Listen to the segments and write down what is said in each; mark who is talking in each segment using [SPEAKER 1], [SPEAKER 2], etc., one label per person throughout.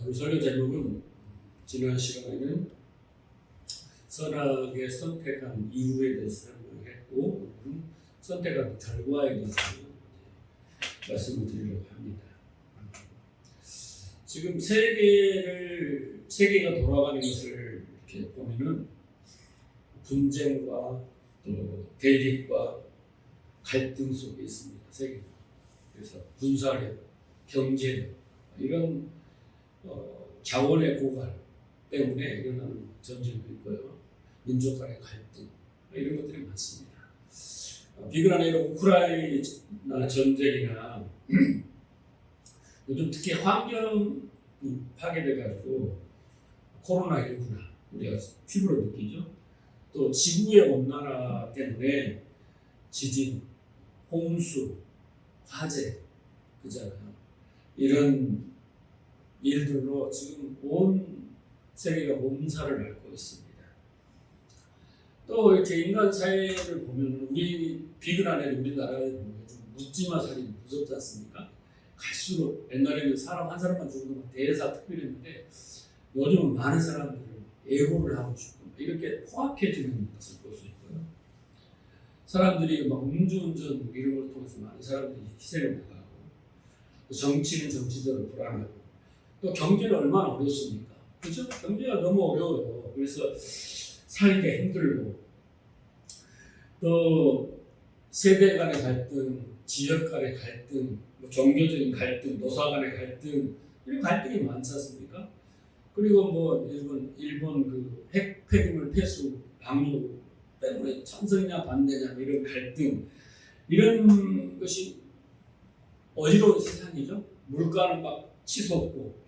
[SPEAKER 1] 오늘 설교 제목은 지난 시간에는 선악의 선택한 이유에 대해서 설명했고, 오늘은 선택한 결과에 대해서 말씀을 드리려고 합니다. 지금 세계가 돌아가는 것을 이렇게 보면은 분쟁과 또 대립과 갈등 속에 있습니다. 세계가. 그래서 군사력, 경제력 이런 자원의 고갈 때문에 일어나는 전쟁도 있고요. 민족 간의 갈등 이런 것들이 많습니다. 비근 아니라 우크라이나 전쟁이나 요즘 특히 환경이 파괴돼가지고 코로나19나 우리가 피부로 느끼죠. 또 지구의 온난화 때문에 지진, 홍수, 화재 그잖아요. 이런 일들로 지금 온 세계가 몸살을 앓고 있습니다. 또 이렇게 인간 사회를 보면 우리 비근 안에 우리나라에 보면 좀 묻지마 살인 무섭지 않습니까? 갈수록 옛날에는 사람 한 사람만 죽으면 대사특별했는데 요즘은 많은 사람들을 애고를 하고 죽고 이렇게 포악해지는 것을 볼 수 있고요. 사람들이 막 음주운전 이런 걸 통해서 많은 사람들이 희생을 당하고 정치는 정치대로 불안하고 또 경제는 얼마나 어렵습니까? 그렇죠? 경제가 너무 어려워요. 그래서 살기가 힘들고 또 세대 간의 갈등, 지역 간의 갈등, 종교적인 갈등, 노사 간의 갈등 이런 갈등이 많지 않습니까? 그리고 뭐 일본 그 핵 폐기물 폐수 방류 때문에 찬성이냐 반대냐 이런 갈등 이런 것이 어지러운 세상이죠. 물가는 막 치솟고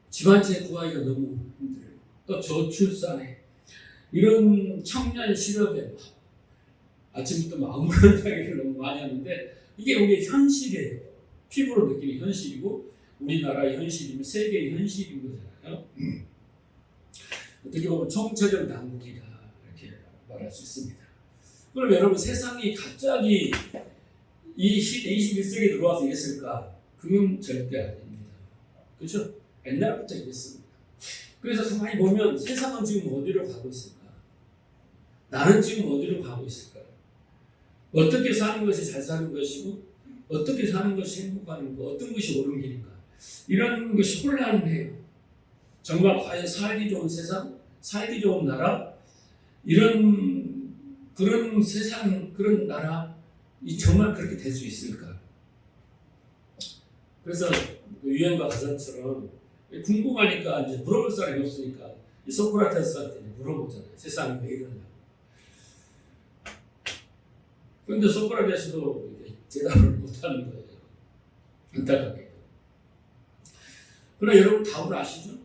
[SPEAKER 1] 집안채 구하기가 너무 힘들어요. 또 저출산에 이런 청년 실업에 아침부터 아무런 이야기를 너무 많이 하는데 이게 우리의 현실이에요. 피부로 느끼는 현실이고 우리나라의 현실이면 세계의 현실인 거잖아요. 어떻게 보면 총체적 난국이다 이렇게 말할 수 있습니다. 그럼 여러분 세상이 갑자기 이 시대 21세기에 들어와서 이랬을까? 그건 절대 아닙니다. 그렇죠? 옛날부터 이랬습니다. 그래서 가만히 보면 세상은 지금 어디로 가고 있을까? 나는 지금 어디로 가고 있을까? 어떻게 사는 것이 잘 사는 것이고 어떻게 사는 것이 행복한 거, 어떤 것이 옳은 길인가? 이런 것이 혼란해요. 정말 과연 살기 좋은 세상, 살기 좋은 나라, 그런 세상, 그런 나라, 정말 그렇게 될 수 있을까? 그래서 유행과 가사처럼 궁금하니까 이제 물어볼 사람이 없으니까 소크라테스한테 물어보잖아요. 세상이 왜 이러냐고. 그런데 소크라테스도 대답을 못하는 거예요. 안타깝게. 그러나 여러분 답을 아시죠?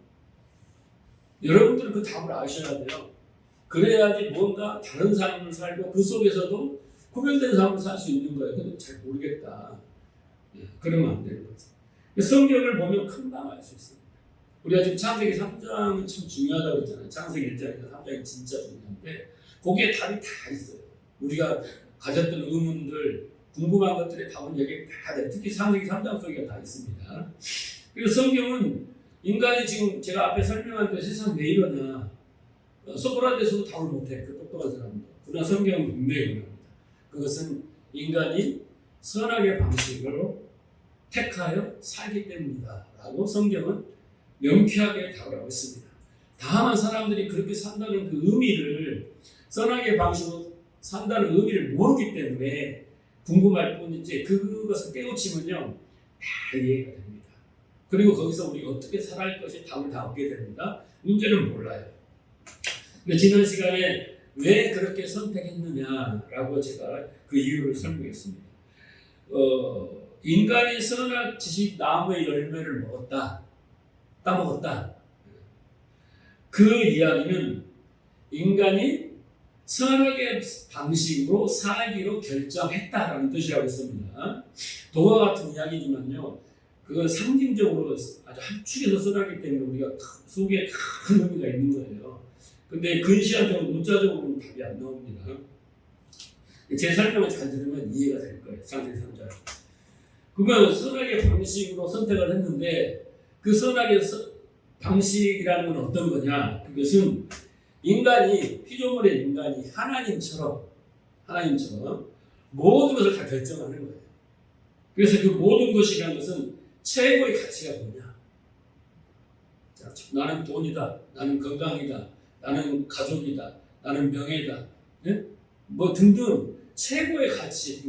[SPEAKER 1] 여러분들은 그 답을 아셔야 돼요. 그래야지 뭔가 다른 삶을 살고 그 속에서도 구별된 삶을 살 수 있는 거예요. 근데 잘 모르겠다. 그러면 안 되는 거죠. 성경을 보면 금방 알 수 있습니다. 우리가 지금 창세기 3장은 참 중요하다고 했잖아요. 창세기 1장이나 3장이 진짜 중요한데 거기에 답이 다 있어요. 우리가 가졌던 의문들, 궁금한 것들의 답은 여기에 다 돼요. 특히 창세기 3장 속에 다 있습니다. 그래서 성경은 인간이 지금 제가 앞에 설명한 그 세상 왜 이러냐 소크라테스도 답을 못해. 그 똑똑한 사람도. 그러나 성경은 분명히 말합니다. 그것은 인간이 선악의 방식으로 택하여 살기 때문이다 라고 성경은 명쾌하게 답을 하고 있습니다. 다만 사람들이 그렇게 산다는 그 의미를 선악의 방식으로 산다는 의미를 모르기 때문에 궁금할 뿐이지 그것을 깨우치면요 다 이해가 됩니다. 그리고 거기서 우리가 어떻게 살아갈 것이 답을 다 얻게 됩니다. 문제는 몰라요. 근데 지난 시간에 왜 그렇게 선택했느냐라고 제가 그 이유를 설명했습니다. 인간이 선악 지식 나무의 열매를 먹었다. 따먹었다. 그 이야기는 인간이 선악의 방식으로 살기로 결정했다라는 뜻이라고 했습니다. 동화 같은 이야기지만요. 그건 상징적으로 아주 함축해서 써놨기 때문에 우리가 속에 큰 의미가 있는 거예요. 근데 근시안적으로 문자적으로는 답이 안 나옵니다. 제 설명을 잘 들으면 이해가 될 거예요. 창세기 3장. 그건 선악의 방식으로 선택을 했는데 그 선악의 방식이라는 건 어떤 거냐? 그것은 인간이, 피조물의 인간이 하나님처럼 모든 것을 다 결정하는 거예요. 그래서 그 모든 것이라는 것은 최고의 가치가 뭐냐? 자, 나는 돈이다, 나는 건강이다, 나는 가족이다, 나는 명예다, 네? 뭐 등등 최고의 가치,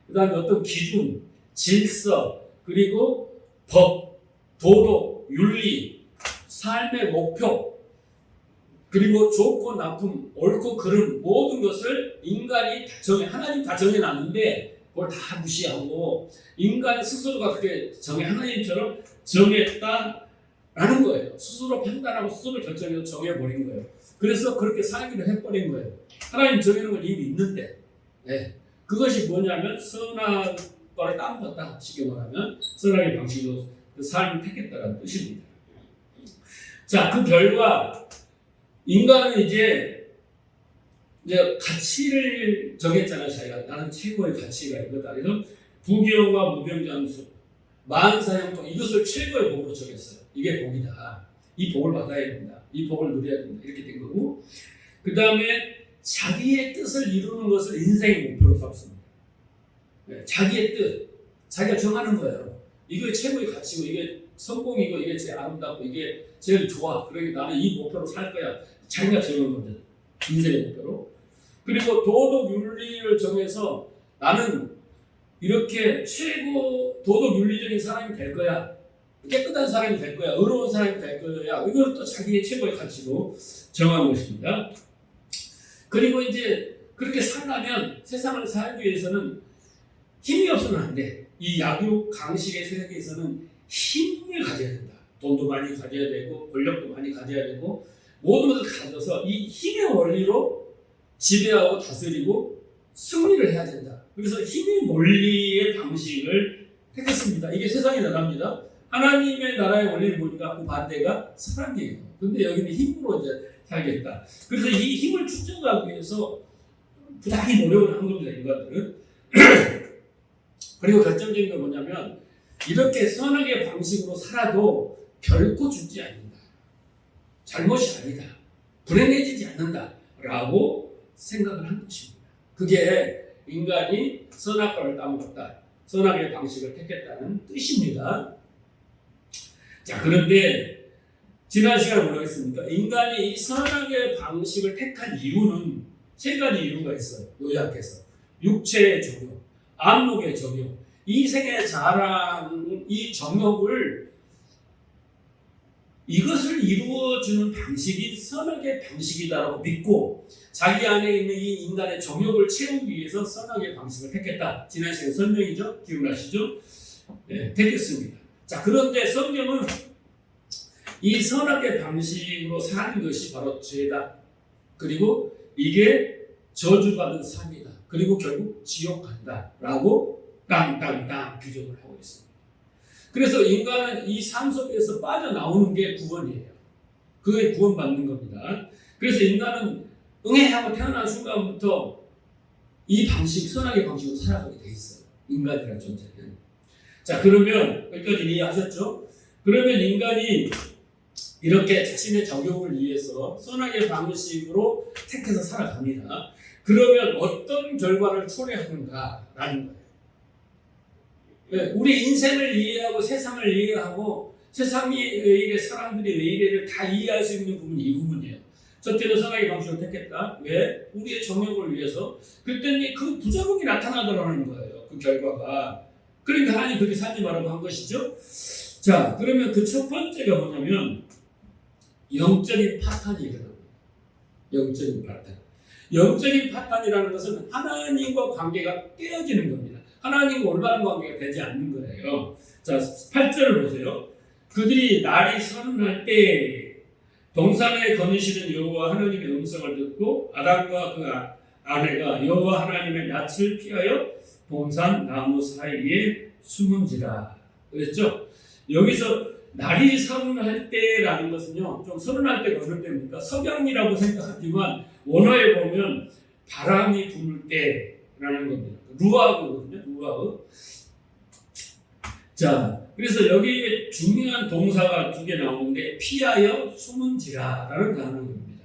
[SPEAKER 1] 그 다음에 어떤 기준, 질서, 그리고 법, 도덕, 윤리, 삶의 목표, 그리고 좋고 나쁨, 옳고 그름 모든 것을 인간이 하나님 다 정해놨는데 그걸 다 무시하고 인간 스스로가 그렇게 하나님처럼 정했다라는 거예요. 스스로 판단하고 스스로 결정해서 정해버린 거예요. 그래서 그렇게 살기로 해버린 거예요. 하나님 정해놓은 건 이미 있는데, 네. 그것이 뭐냐면 선악과를 따먹었다. 쉽게 말하면 선악의 방식으로 그 삶을 택했다는 뜻입니다. 자, 그 결과 인간은 이제 가치를 정했잖아요. 자기가 나는 최고의 가치가 이거다. 그래서 부귀영화 무병장수 만사형통 이것을 최고의 복으로 정했어요. 이게 복이다. 이 복을 받아야 된다. 이 복을 누려야 된다. 이렇게 된 거고, 그 다음에 자기의 뜻을 이루는 것을 인생의 목표로 삼습니다. 네, 자기의 뜻, 자기가 정하는 거예요. 이게 최고의 가치고, 이게 성공이고, 이게 제일 아름답고, 이게 제일 좋아. 그러니까 나는 이 목표로 살 거야. 자기가 정한 거죠. 인생의 목표로. 그리고 도덕 윤리를 정해서 나는 이렇게 최고 도덕 윤리적인 사람이 될 거야. 깨끗한 사람이 될 거야. 의로운 사람이 될 거야. 이걸 또 자기의 최고의 가치로 정한 것입니다. 그리고 이제 그렇게 살려면 세상을 살기 위해서는 힘이 없으면 안 돼. 이 약육 강식의 세계에서는 힘을 가져야 된다. 돈도 많이 가져야 되고 권력도 많이 가져야 되고 모든 것을 가져서 이 힘의 원리로 지배하고 다스리고 승리를 해야 된다. 그래서 힘의 원리의 방식을 택했습니다. 이게 세상의 나라입니다. 하나님의 나라의 원리를 보니까 그 반대가 사랑이에요. 근데 여기는 힘으로 이제 살겠다. 그래서 이 힘을 축적하기 위해서 부단히 노력을 한 겁니다. 인간들은. 그리고 결정적인 건 뭐냐면 이렇게 선악의 방식으로 살아도 결코 죽지 않는다. 잘못이 아니다. 불행해지지 않는다라고 생각을 한 것입니다. 그게 인간이 선악과를 따먹었다. 선악의 방식을 택했다는 뜻입니다. 자, 그런데 지난 시간에 뭐라고 했습니까? 인간이 이 선악의 방식을 택한 이유는 세 가지 이유가 있어요. 요약해서 육체의 정욕, 안목의 정욕, 이생의 자랑, 이 정욕을 이것을 이루어주는 방식이 선악의 방식이다라고 믿고 자기 안에 있는 이 인간의 정욕을 채우기 위해서 선악의 방식을 택했다. 지난 시간에 설명이죠? 기억나시죠? 네, 택했습니다. 자, 그런데 성경은 이 선악의 방식으로 사는 것이 바로 죄다. 그리고 이게 저주받은 삶이다. 그리고 결국 지옥 간다라고 땅땅땅 규정을 하고 있습니다. 그래서 인간은 이 삶 속에서 빠져나오는 게 구원이에요. 그게 구원받는 겁니다. 그래서 인간은 응애하고 태어난 순간부터 이 방식, 선악의 방식으로 살아가게 돼 있어요. 인간이라는 존재는. 자, 그러면 여기까지 이해하셨죠? 그러면 인간이 이렇게 자신의 정욕을 위해서 선악의 방식으로 택해서 살아갑니다. 그러면 어떤 결과를 초래하는가라는 거예요. 우리 인생을 이해하고 세상을 이해하고 세상이 왜 이래, 사람들이 왜 이래를 다 이해할 수 있는 부분이 이 부분이에요. 첫째는 선악의 방식을 택했다. 왜? 우리의 정욕을 위해서. 그랬더니 그 부작용이 나타나더라는 거예요. 그 결과가. 그러니까 하나님 그렇게 살지 말라고 한 것이죠. 자, 그러면 그 첫 번째가 뭐냐면 영적인 파탄이 일어납니다. 영적인 파탄. 영적인 파탄이라는 것은 하나님과 관계가 깨어지는 겁니다. 하나님과 올바른 관계가 되지 않는 거예요. 자, 8절을 보세요. 그들이 날이 서늘할 때 동산에 거니시는 여호와 하나님의 음성을 듣고 아담과 그 아내가 여호와 하나님의 낯을 피하여 동산 나무 사이에 숨은지라. 그랬죠? 여기서 날이 서늘할 때라는 것은요, 좀 서늘할 때가 어느 때입니까? 석양이라고 생각하지만 원어에 보면 바람이 부는 때라는 겁니다. 루아흐거든요. 루아흐. 자, 그래서 여기에 중요한 동사가 두 개 나오는데 피하여 숨은지라라는 단어입니다.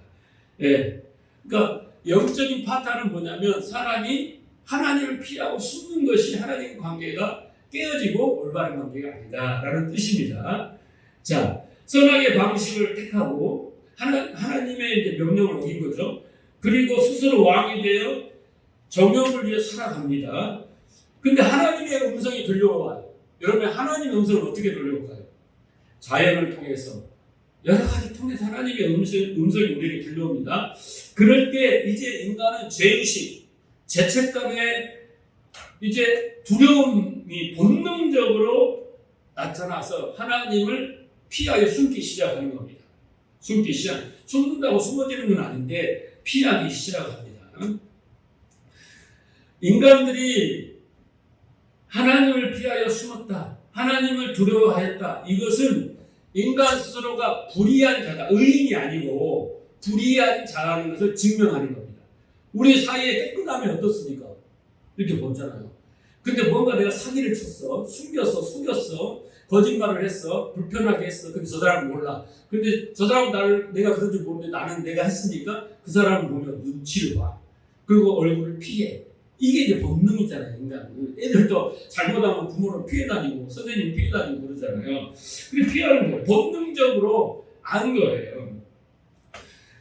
[SPEAKER 1] 예, 그러니까 영적인 파탄은 뭐냐면 사람이 하나님을 피하고 숨는 것이 하나님 관계가 깨어지고 올바른 관계가 아니다라는 뜻입니다. 자, 선악의 방식을 택하고 하나님의 이제 명령을 어긴 거죠. 그리고 스스로 왕이 되어 정욕을 위해 살아갑니다. 근데 하나님의 음성이 들려와요. 여러분, 하나님의 음성을 어떻게 들려올까요? 자연을 통해서, 여러 가지 통해서 하나님의 음성이 우리에게 들려옵니다. 그럴 때 이제 인간은 죄의식, 죄책감에 이제 두려움이 본능적으로 나타나서 하나님을 피하여 숨기 시작하는 겁니다. 숨는다고 숨어지는 건 아닌데 피하기 시작합니다. 인간들이 하나님을 피하여 숨었다, 하나님을 두려워하였다. 이것은 인간 스스로가 불의한 자다, 의인이 아니고 불의한 자라는 것을 증명하는 겁니다. 우리 사이에 깨끗함이 어떻습니까? 이렇게 보잖아요. 근데 뭔가 내가 사기를 쳤어, 속였어, 거짓말을 했어, 불편하게 했어. 근데 저 사람은 몰라. 근데 저 사람은 내가 그런 줄 모르는데 나는 내가 했으니까 그 사람을 보면 눈치를 봐. 그리고 얼굴을 피해. 이게 이제 본능이잖아요, 인간은. 애들도 잘못하면 부모를 피해 다니고, 선생님 피해 다니고 그러잖아요. 그게 피하는 거예요. 본능적으로 아는 거예요.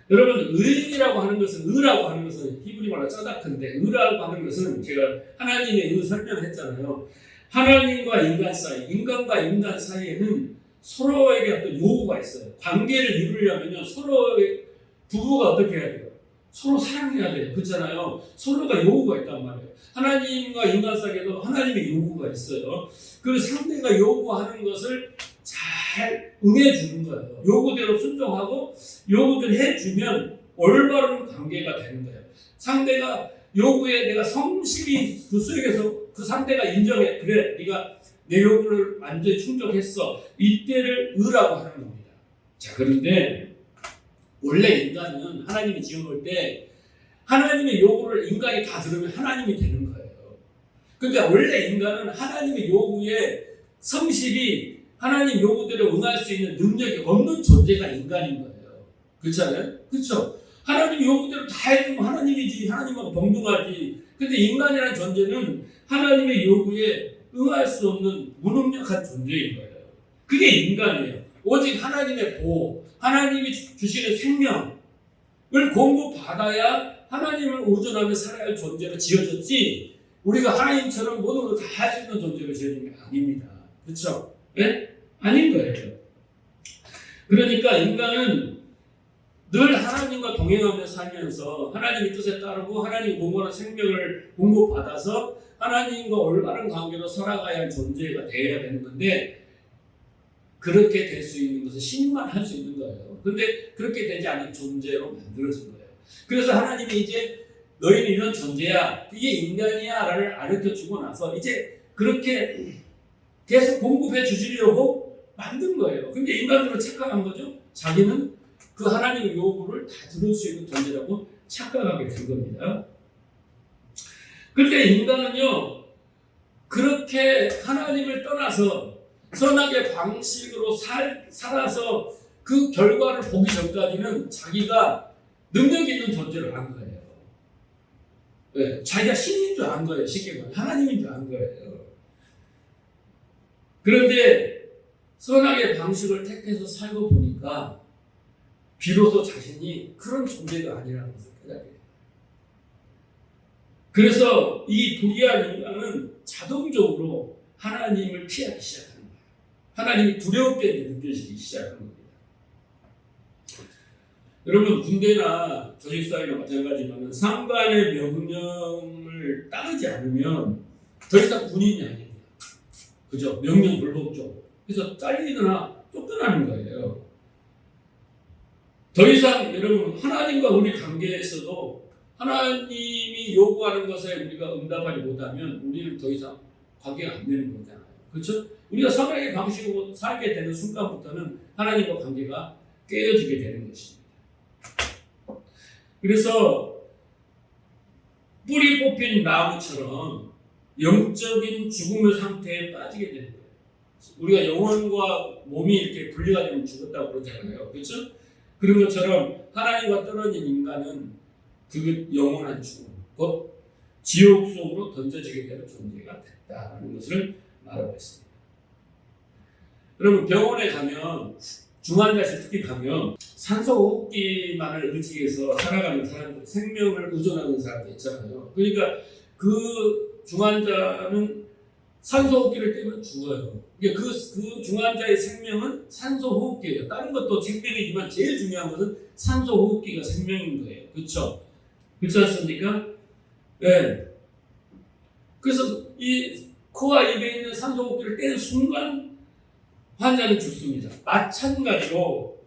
[SPEAKER 1] 여러분, 의라고 하는 것은 히브리 말로 짜다큰데, 의라고 하는 것은 제가 하나님의 의 설명을 했잖아요. 하나님과 인간 사이, 인간과 인간 사이에는 서로에게 어떤 요구가 있어요. 관계를 이루려면요, 서로의 부부가 어떻게 해야 돼요? 서로 사랑해야 돼요. 그렇잖아요. 서로가 요구가 있단 말이에요. 하나님과 인간 사이에도 하나님의 요구가 있어요. 그 상대가 요구하는 것을 잘 응해주는 거예요. 요구대로 순종하고 요구대로 해주면 올바른 관계가 되는 거예요. 상대가 요구에 내가 성실히 그 수역에서 그 상대가 인정해. 그래, 네가 내 요구를 완전히 충족했어. 이때를 의라고 하는 겁니다. 자, 그런데 원래 인간은 하나님이 지어볼 때 하나님의 요구를 인간이 다 들으면 하나님이 되는 거예요. 그러니까 원래 인간은 하나님의 요구에 성실히 하나님 요구대로 응할 수 있는 능력이 없는 존재가 인간인 거예요. 그렇잖아요? 그렇죠? 하나님 요구대로 다 해주면 하나님이지, 하나님하고 동등하지. 근데 인간이라는 존재는 하나님의 요구에 응할 수 없는 무능력한 존재인 거예요. 그게 인간이에요. 오직 하나님의 보호, 하나님이 주시는 생명을 공급받아야 하나님을 의존하며 살아야 할 존재로 지어졌지, 우리가 하나님처럼 모든 것을 다 할 수 있는 존재로 지어진 게 아닙니다. 그렇죠? 네? 아닌 거예요. 그러니까 인간은 늘 하나님과 동행하며 살면서 하나님의 뜻에 따르고 하나님이 공급하는 생명을 공급받아서 하나님과 올바른 관계로 살아가야 할 존재가 되어야 되는 건데, 그렇게 될 수 있는 것은 신만 할 수 있는 거예요. 그런데 그렇게 되지 않은 존재로 만들어진 거예요. 그래서 하나님이 이제 너희는 이런 존재야, 이게 인간이야 라를 가르쳐주고 나서 이제 그렇게 계속 공급해 주시려고 만든 거예요. 근데 인간들은 착각한 거죠. 자기는 그 하나님의 요구를 다 들을 수 있는 존재라고 착각하게 된 겁니다. 그런데 인간은요, 그렇게 하나님을 떠나서 선악의 방식으로 살아서 그 결과를 보기 전까지는 자기가 능력 있는 존재를 안 거예요. 네, 자기가 신인 줄 안 거예요. 쉽게 말해 하나님인 줄 안 거예요. 그런데 선악의 방식을 택해서 살고 보니까 비로소 자신이 그런 존재가 아니라는 것을 깨닫게 돼요. 그래서 이 불의한 인간은 자동적으로 하나님을 피하기 시작합니다. 하나님이 두렵게 느껴지기 시작하는 겁니다. 여러분, 군대나 조직사회나 마찬가지지만 상관의 명령을 따르지 않으면 더 이상 군인이 아닙니다. 그죠? 명령 불복종. 그래서 잘리거나 쫓겨나는 거예요. 더 이상 여러분, 하나님과 우리 관계에서도 하나님이 요구하는 것에 우리가 응답하지 못하면 우리는 더 이상 관계가 안 되는 거잖아요. 그렇죠? 우리가 선악의 방식으로 살게 되는 순간부터는 하나님과 관계가 깨어지게 되는 것입니다. 그래서 뿌리 뽑힌 나무처럼 영적인 죽음의 상태에 빠지게 되는 거예요. 우리가 영혼과 몸이 이렇게 분리가 되면 죽었다고 그러잖아요. 그렇죠? 그런 것처럼 하나님과 떨어진 인간은 그 영원한 죽음, 곧 지옥 속으로 던져지게 되는 존재가 됐다는 것을 말하고 있습니다. 여러분 병원에 가면 중환자실 특히 가면 산소호흡기만을 의지해서 살아가는 사람들, 생명을 의존하는 사람들 있잖아요. 그러니까 그 중환자는 산소호흡기를 떼면 죽어요. 그 중환자의 생명은 산소호흡기예요. 다른 것도 생명이지만 제일 중요한 것은 산소호흡기가 생명인 거예요. 그렇죠? 그렇지 않습니까? 네. 그래서 이 코와 입에 있는 산소호흡기를 떼는 순간 환자는 죽습니다. 마찬가지로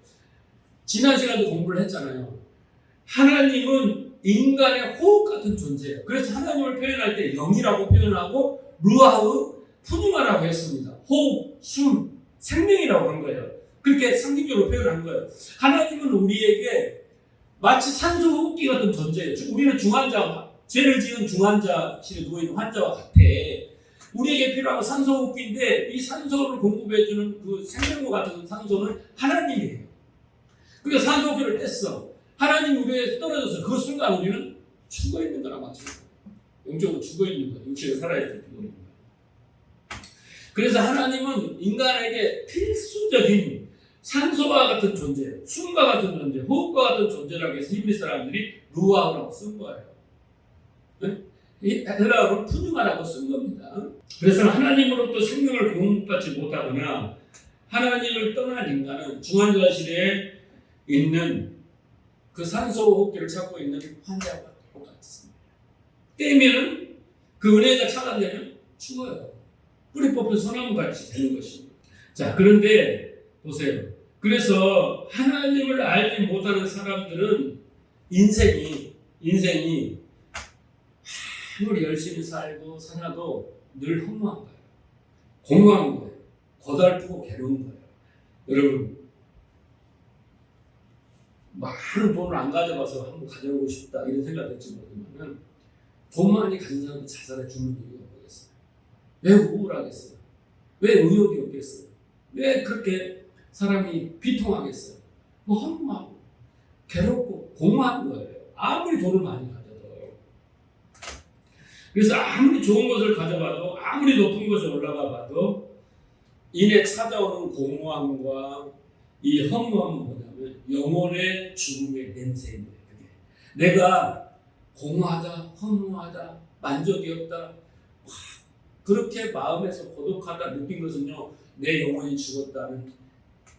[SPEAKER 1] 지난 시간도 공부를 했잖아요. 하나님은 인간의 호흡 같은 존재예요. 그래서 하나님을 표현할 때 영이라고 표현하고 루아흐 푸뉴마라고 했습니다. 호흡, 숨, 생명이라고 한 거예요. 그렇게 상징적으로 표현한 거예요. 하나님은 우리에게 마치 산소호흡기 같은 존재예요. 우리는 죄를 지은 중환자실에 누워있는 환자와 같아. 우리에게 필요한 산소호흡기인데 이 산소를 공급해주는 그 생명과 같은 산소는 하나님이에요. 그러니까 산소호흡기를 뗐어. 하나님 우리에게 떨어져서 그 순간 우리는 죽어있는 거나 마찬가지예요. 영적으로 죽어있는 거예요. 육체가 살아있는 거예요. 그래서 하나님은 인간에게 필수적인 산소와 같은 존재, 숨과 같은 존재, 호흡과 같은 존재라고 해서 히브리 사람들이 루아흐라고 쓴 거예요. 네? 이 헬라어로 푸뉴마라고 쓴 겁니다. 그래서 하나님으로부터 생명을 공급받지 못하거나 하나님을 떠난 인간은 중환자실에 있는 그 산소호흡기를 찾고 있는 환자와 똑같습니다. 떼면은 그 은혜가 차단되면 죽어요. 뿌리 뽑힌 소나무 같이 되는 것입니다. 자, 그런데 보세요. 그래서 하나님을 알지 못하는 사람들은 인생이 아무리 열심히 살아도 늘 허무한 거예요. 공허한 거예요. 고달프고 괴로운 거예요. 여러분, 많은 돈을 안 가져가서 한번 가져보고 싶다 이런 생각 했지 모르지만 돈 많이 가진 사람도 자살해 죽는 이유가 뭐겠어요? 왜 우울하겠어요? 왜 의욕이 없겠어요? 왜 그렇게 사람이 비통하겠어요? 뭐 허무하고 괴롭고 공허한 거예요. 아무리 돈을 많이 가져도. 그래서 아무리 좋은 것을 가져봐도 아무리 높은 것에 올라가 봐도 이내 찾아오는 공허함과 이 허무함은 뭐냐면 영혼의 죽음의 냄새인 거예요. 그게. 내가 공허하다, 허무하다, 만족이 없다, 그렇게 마음에서 고독하다 느낀 것은요, 내 영혼이 죽었다는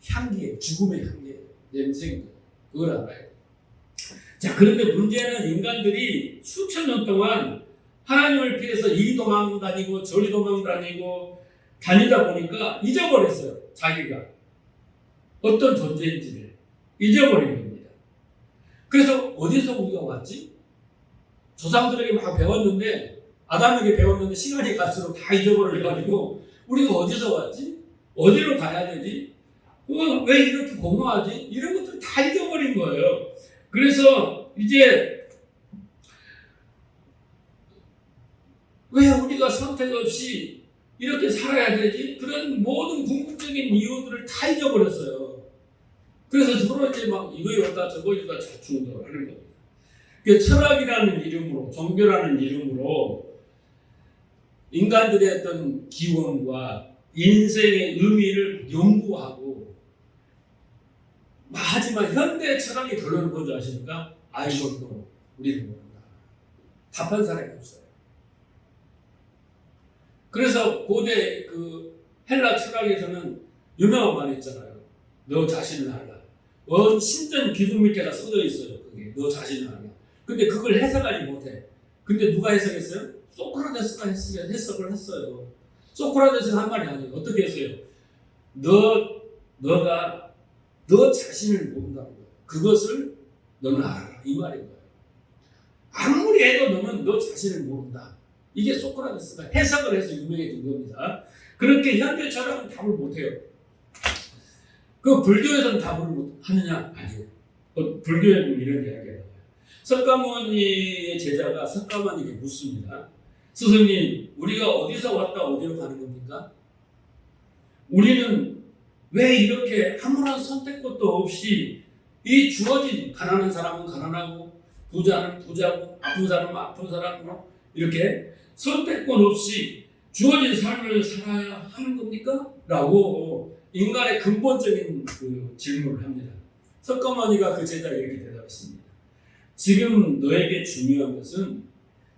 [SPEAKER 1] 향기예요. 죽음의 향기예요. 냄새인 거예요. 그걸 알아요. 자, 그런데 문제는 인간들이 수천 년 동안 하나님을 피해서 이리 도망 다니고 저리 도망 다니고 다니다 보니까 잊어버렸어요. 자기가 어떤 존재인지를 잊어버린 겁니다. 그래서 어디서 우리가 왔지? 조상들에게 막 배웠는데 아담에게 배웠는데 시간이 갈수록 다 잊어버려가지고 우리가 어디서 왔지? 어디로 가야 되지? 왜 이렇게 공허하지? 이런 것들 다 잊어버린 거예요. 그래서 이제 왜 우리가 선택 없이 이렇게 살아야 되지? 그런 모든 궁극적인 이유들을 다 잊어버렸어요. 그래서 서로 이제 막 이거 이러다 저거 이러다 자충우돌 하는 겁니다. 그러니까 철학이라는 이름으로, 종교라는 이름으로 인간들의 어떤 기원과 인생의 의미를 연구하고, 하지만 현대 철학의 결론은 뭔지 아십니까? 아이돌도 우리는 모른다. 답한 사람이 없어요. 그래서 고대 그 헬라 철학에서는 유명한 말이 있잖아요. 너 자신을 알라. 신전 기둥 밑에가 써져 있어요. 그게 너 자신을 알라. 근데 그걸 해석하지 못해. 근데 누가 해석했어요? 소크라테스가 해석을 했어요. 소크라테스가 한 말이 아니에요. 어떻게 했어요? 너가 너 자신을 모른다는 거예요. 그것을 너는 알아라. 이 말인 거예요. 아무리 해도 너는 너 자신을 모른다. 이게 소크라테스가 해석을 해서 유명해진 겁니다. 그렇게 현대 철학은 답을 못해요. 그 불교에서는 답을 하느냐? 아니에요. 불교에는 이런 이야기예요. 석가모니의 제자가 석가모니에게 묻습니다. 스승님, 우리가 어디서 왔다 어디로 가는 겁니까? 우리는 왜 이렇게 아무런 선택권도 없이 이 주어진 가난한 사람은 가난하고 부자는 부자고 아픈 사람은 아픈 사람으로 이렇게 선택권 없이 주어진 삶을 살아야 하는 겁니까? 라고 인간의 근본적인 그 질문을 합니다. 석가모니가 그 제자에게 이렇게 대답했습니다. 지금 너에게 중요한 것은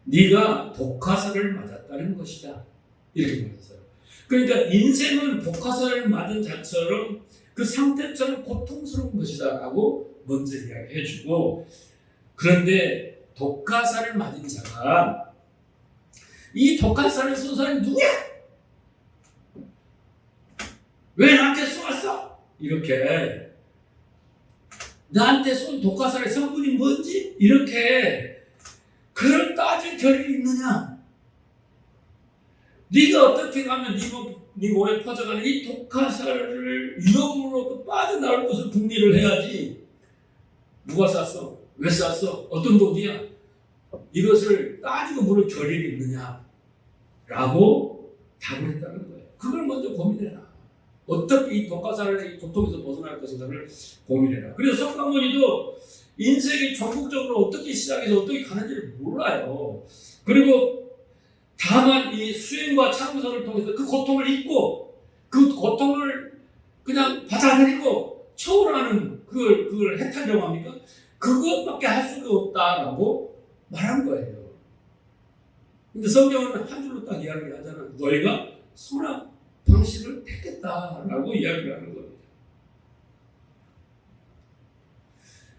[SPEAKER 1] 네가 독화살을 맞았다는 것이다. 이렇게 말했어요. 그러니까 인생은 독화살을 맞은 자처럼 그 상태처럼 고통스러운 것이다 라고 먼저 이야기해주고, 그런데 독화살을 맞은 자가 이 독화살을 쏜 사람이 누구야? 왜 나한테 쏘았어? 이렇게 나한테 쏜 독화살의 성분이 뭔지 이렇게 그걸 따질 결이 있느냐? 네가 어떻게 가면 네 몸에 퍼져가는 이 독화살을 위험으로 빠져나올 것을 궁리를 해야지. 누가 쐈어? 왜 쐈어? 어떤 돈이야? 이것을 따지고 물을 결의가 있느냐? 라고 답을 했다는 거예요. 그걸 먼저 고민해라. 어떻게 이 독화살의 고통에서 벗어날 것인가를 고민해라. 그래서 석가모니도 인생이 전국적으로 어떻게 시작해서 어떻게 가는지를 몰라요. 그리고 다만 이 수행과 참선을 통해서 그 고통을 잊고 그 고통을 그냥 받아들이고 초월하는 그걸 해탈이라고 합니까? 그것밖에 할 수가 없다라고 말한 거예요. 근데 성경은 한 줄로 딱 이야기를 하잖아요. 너희가 선악 방식을 택했다라고 이야기를 하는 겁니다.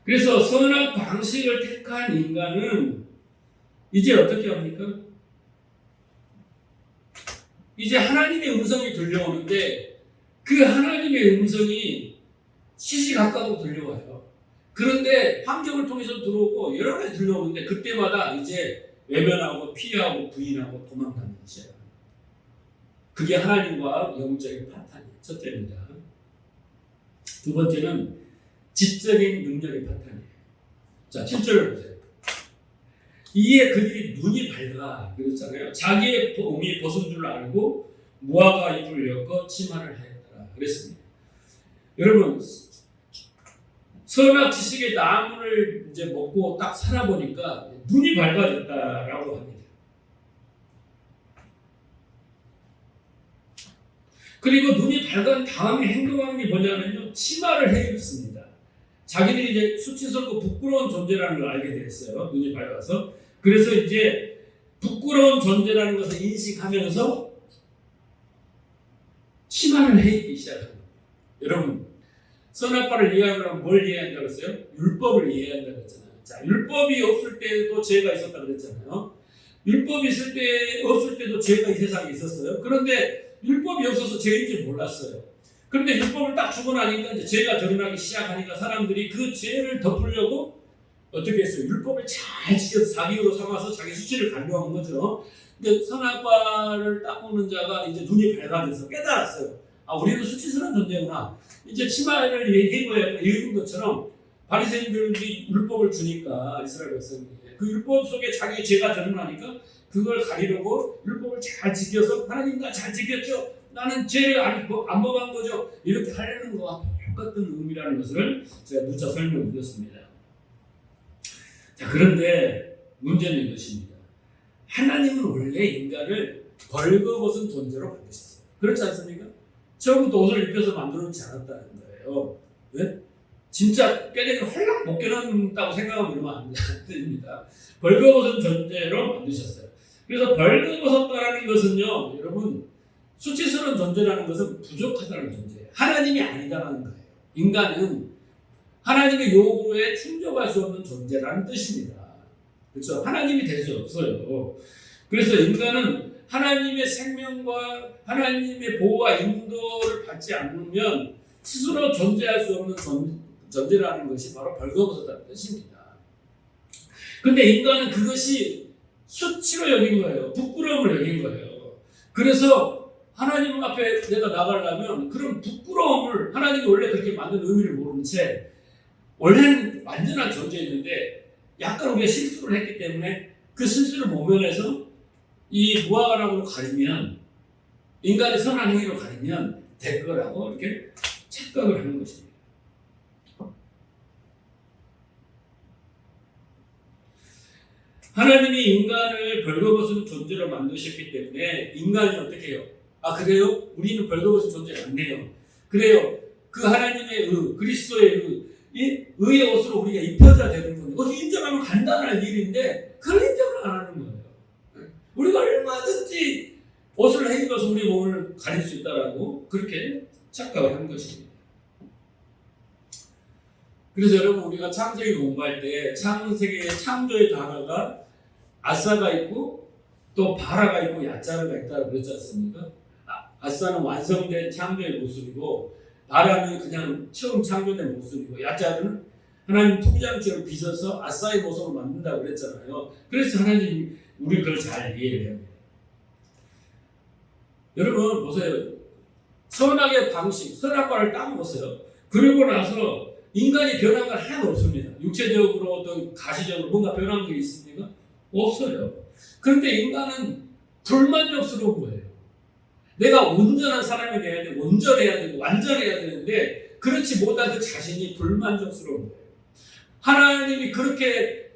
[SPEAKER 1] 그래서 선악 방식을 택한 인간은 이제 어떻게 합니까? 이제 하나님의 음성이 들려오는데 그 하나님의 음성이 시시각각으로 들려와요. 그런데 환경을 통해서 들어오고 여러 가지 들려오는데 그때마다 이제 외면하고 피하고 부인하고 도망가는 것이에요. 그게 하나님과 영적인 파탄이에요. 첫째입니다. 두 번째는 지적인 능력의 파탄이에요. 자, 7절을 보세요. 이에 그들이 눈이 밝아 그랬잖아요. 자기의 몸이 벗은 줄 알고 무화과 잎을 엮어 치마를 하였더라 그랬습니다. 여러분, 선악 지식의 나무를 이제 먹고 딱 살아보니까 눈이 밝아졌다라고 합니다. 그리고 눈이 밝은 다음에 행동하는 게 뭐냐면요, 치마를 해 입습니다. 자기들이 이제 수치스럽고 부끄러운 존재라는 걸 알게 됐어요. 눈이 밝아서. 그래서 이제 부끄러운 존재라는 것을 인식하면서 치마를 해 입기 시작합니다. 여러분, 선악과를 이해하려면 뭘 이해한다고 했어요? 율법을 이해한다고 했잖아요. 자, 율법이 없을 때도 죄가 있었다고 그랬잖아요. 율법이 없을 때도 죄가 이 세상에 있었어요. 그런데 율법이 없어서 죄인지 몰랐어요. 그런데 율법을 딱 주고 나니까 이제 죄가 드러나기 시작하니까 사람들이 그 죄를 덮으려고 어떻게 했어요? 율법을 잘 지켜서 자기로 삼아서 자기 수치를 강요한 거죠. 근데 선악과를 딱 먹는 자가 이제 눈이 밝아져서 깨달았어요. 아, 우리는 수치스러운 존재구나. 이제 치마를 입어야 읽은 것처럼 바리새인들이 율법을 주니까 이스라엘 백성이 그 율법 속에 자기 죄가 드러나니까 그걸 가리려고 율법을 잘 지켜서 하나님 나 잘 지켰죠. 나는 죄를 안 범한 거죠. 이렇게 하려는 것과 똑같은 의미라는 것을 제가 누차 설명을 드렸습니다. 자, 그런데 문제는 이것입니다. 하나님은 원래 인간을 벌거벗은 존재로 만드셨어요. 그렇지 않습니까? 처음부터 옷을 입혀서 만들어놓지 않았다는 거예요. 왜? 진짜 꾀내기를 헐락 못 깨는다고 생각하면 그러면 안 됩니다. 벌거벗은 존재로 만드셨어요. 그래서 벌거벗었다라는 것은요, 여러분, 수치스러운 존재라는 것은 부족하다는 존재예요. 하나님이 아니다라는 거예요. 인간은 하나님의 요구에 충족할 수 없는 존재라는 뜻입니다. 그렇죠? 하나님이 될 수 없어요. 그래서 인간은 하나님의 생명과 하나님의 보호와 인도를 받지 않으면 스스로 존재할 수 없는 존재라는 것이 바로 벌거벗었다는 뜻입니다. 그런데 인간은 그것이 수치로 여긴 거예요. 부끄러움을 여긴 거예요. 그래서 하나님 앞에 내가 나가려면 그런 부끄러움을, 하나님이 원래 그렇게 만든 의미를 모른 채 원래는 완전한 존재였는데 약간 우리가 실수를 했기 때문에 그 실수를 모면해서 이 무화과나무로 가리면, 인간의 선한 행위로 가리면 될 거라고 이렇게 착각을 하는 것입니다. 하나님이 인간을 벌거벗은 존재로 만드셨기 때문에 인간이 어떻게 해요? 아 그래요? 우리는 벌거벗은 존재가 아니에요. 그래요. 그 하나님의 그리스도의 의의 옷으로 우리가 입혀져야 되는 건데 그것을 인정하면 간단한 일인데 그걸 인정을 안 하는 거예요. 우리가 얼마든지 옷을 입어서 우리 몸을 가릴 수 있다라고 그렇게 착각을 한 것입니다. 그래서 여러분 우리가 창세기 공부할 때 창세기의 창조의 단어가 아싸가 있고 또 바라가 있고 야자르가 있다고 그랬지 않습니까? 아싸는 완성된 창조의 모습이고 바라는 그냥 처음 창조된 모습이고 야자르는 하나님 통장처럼 빚어서 아싸의 모습을 만든다고 그랬잖아요. 그래서 하나님 우리 그걸 잘 이해해야 합니다. 여러분 보세요. 선악의 방식, 선악과를 따먹었어요. 그러고 나서 인간이 변한 건 하나도 없습니다. 육체적으로 어떤 가시적으로 뭔가 변한 게 있습니까? 없어요. 그런데 인간은 불만족스러운 거예요. 내가 온전한 사람이 돼야 되고 온전해야 되고 완전해야 되는데 그렇지 못한 그 자신이 불만족스러운 거예요. 하나님이 그렇게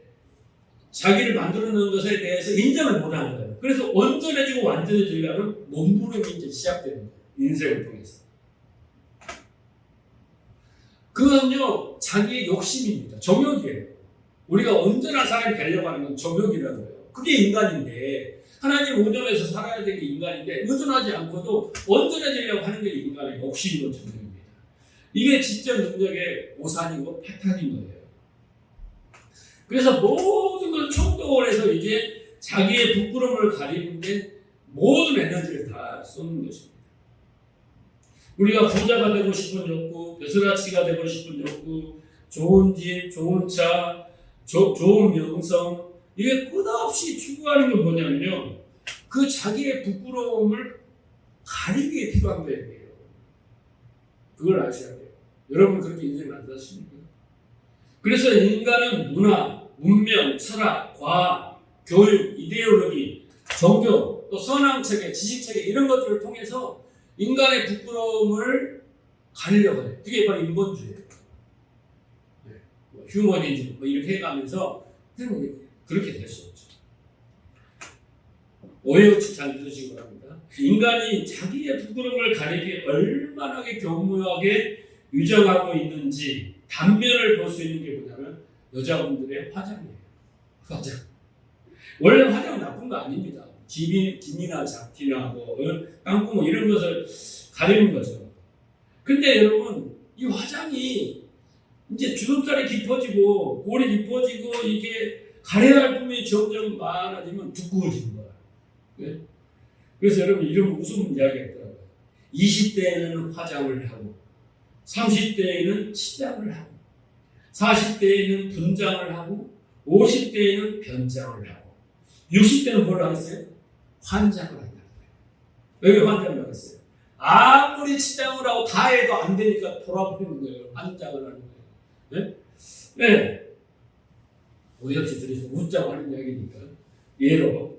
[SPEAKER 1] 자기를 만들어 놓은 것에 대해서 인정을 못하는 거예요. 그래서 온전해지고 완전해지려면 몸부림이 이제 시작되는 거예요. 인생을 통해서. 그건요, 자기의 욕심입니다. 정욕이에요. 우리가 온전한 사람이 되려고 하는 건 정욕이라고 해요. 그게 인간인데, 하나님 의존해서 살아야 되는 게 인간인데, 의존하지 않고도 온전해지려고 하는 게 인간의 욕심이고 정욕입니다. 이게 지적 능력의 오산이고 패턴인 거예요. 그래서 모든 걸 총동원해서 이제 자기의 부끄러움을 가리는데 모든 에너지를 다 쏟는 것입니다. 우리가 부자가 되고 싶은 욕구, 벼슬아치가 되고 싶은 욕구, 좋은 집, 좋은 차, 좋은 명성, 이게 끝없이 추구하는 건 뭐냐면요. 그 자기의 부끄러움을 가리기에 필요한 거예요. 그걸 아셔야 돼요. 여러분 그렇게 인생을 안 사십니까? 그래서 인간은 문화, 문명, 철학, 과학, 교육, 이데올로기, 종교, 또 선왕체계, 지식체계 이런 것들을 통해서 인간의 부끄러움을 가리려고 해요. 그게 바로 인본주의예요. 네. 휴머니즘 이렇게 해가면서 그렇게 될 수 없죠. 오해 없이 잘 들으시기 바랍니다. 인간이 자기의 부끄러움을 가리기 얼마나 교묘하게 유정하고 있는지 단면을 볼 수 있는 게 뭐냐면 여자분들의 화장이에요. 화장. 원래 화장은 나쁜 거 아닙니다. 김이나 잡티나 뭐 깡구 뭐 이런 것을 가리는 거죠. 근데 여러분 이 화장이 이제 주름살이 깊어지고 골이 깊어지고 이게 가려야 할 부분이 점점 많아지면 두꺼워지는 거야. 네? 그래서 여러분 이런 무슨 이야기가 있더라고요. 20대에는 화장을 하고 30대에는 치장을 하고 40대에는 분장을 하고 50대에는 변장을 하고 60대는 뭘 하겠어요? 환장을 한다는 거예요. 왜 환장을 하겠어요? 아무리 치장을 하고 다 해도 안 되니까 돌아버리는 거예요. 환장을 하는 거예요. 네? 네. 오해 없이 들으셔서 웃자고 하는 이야기니까. 예로.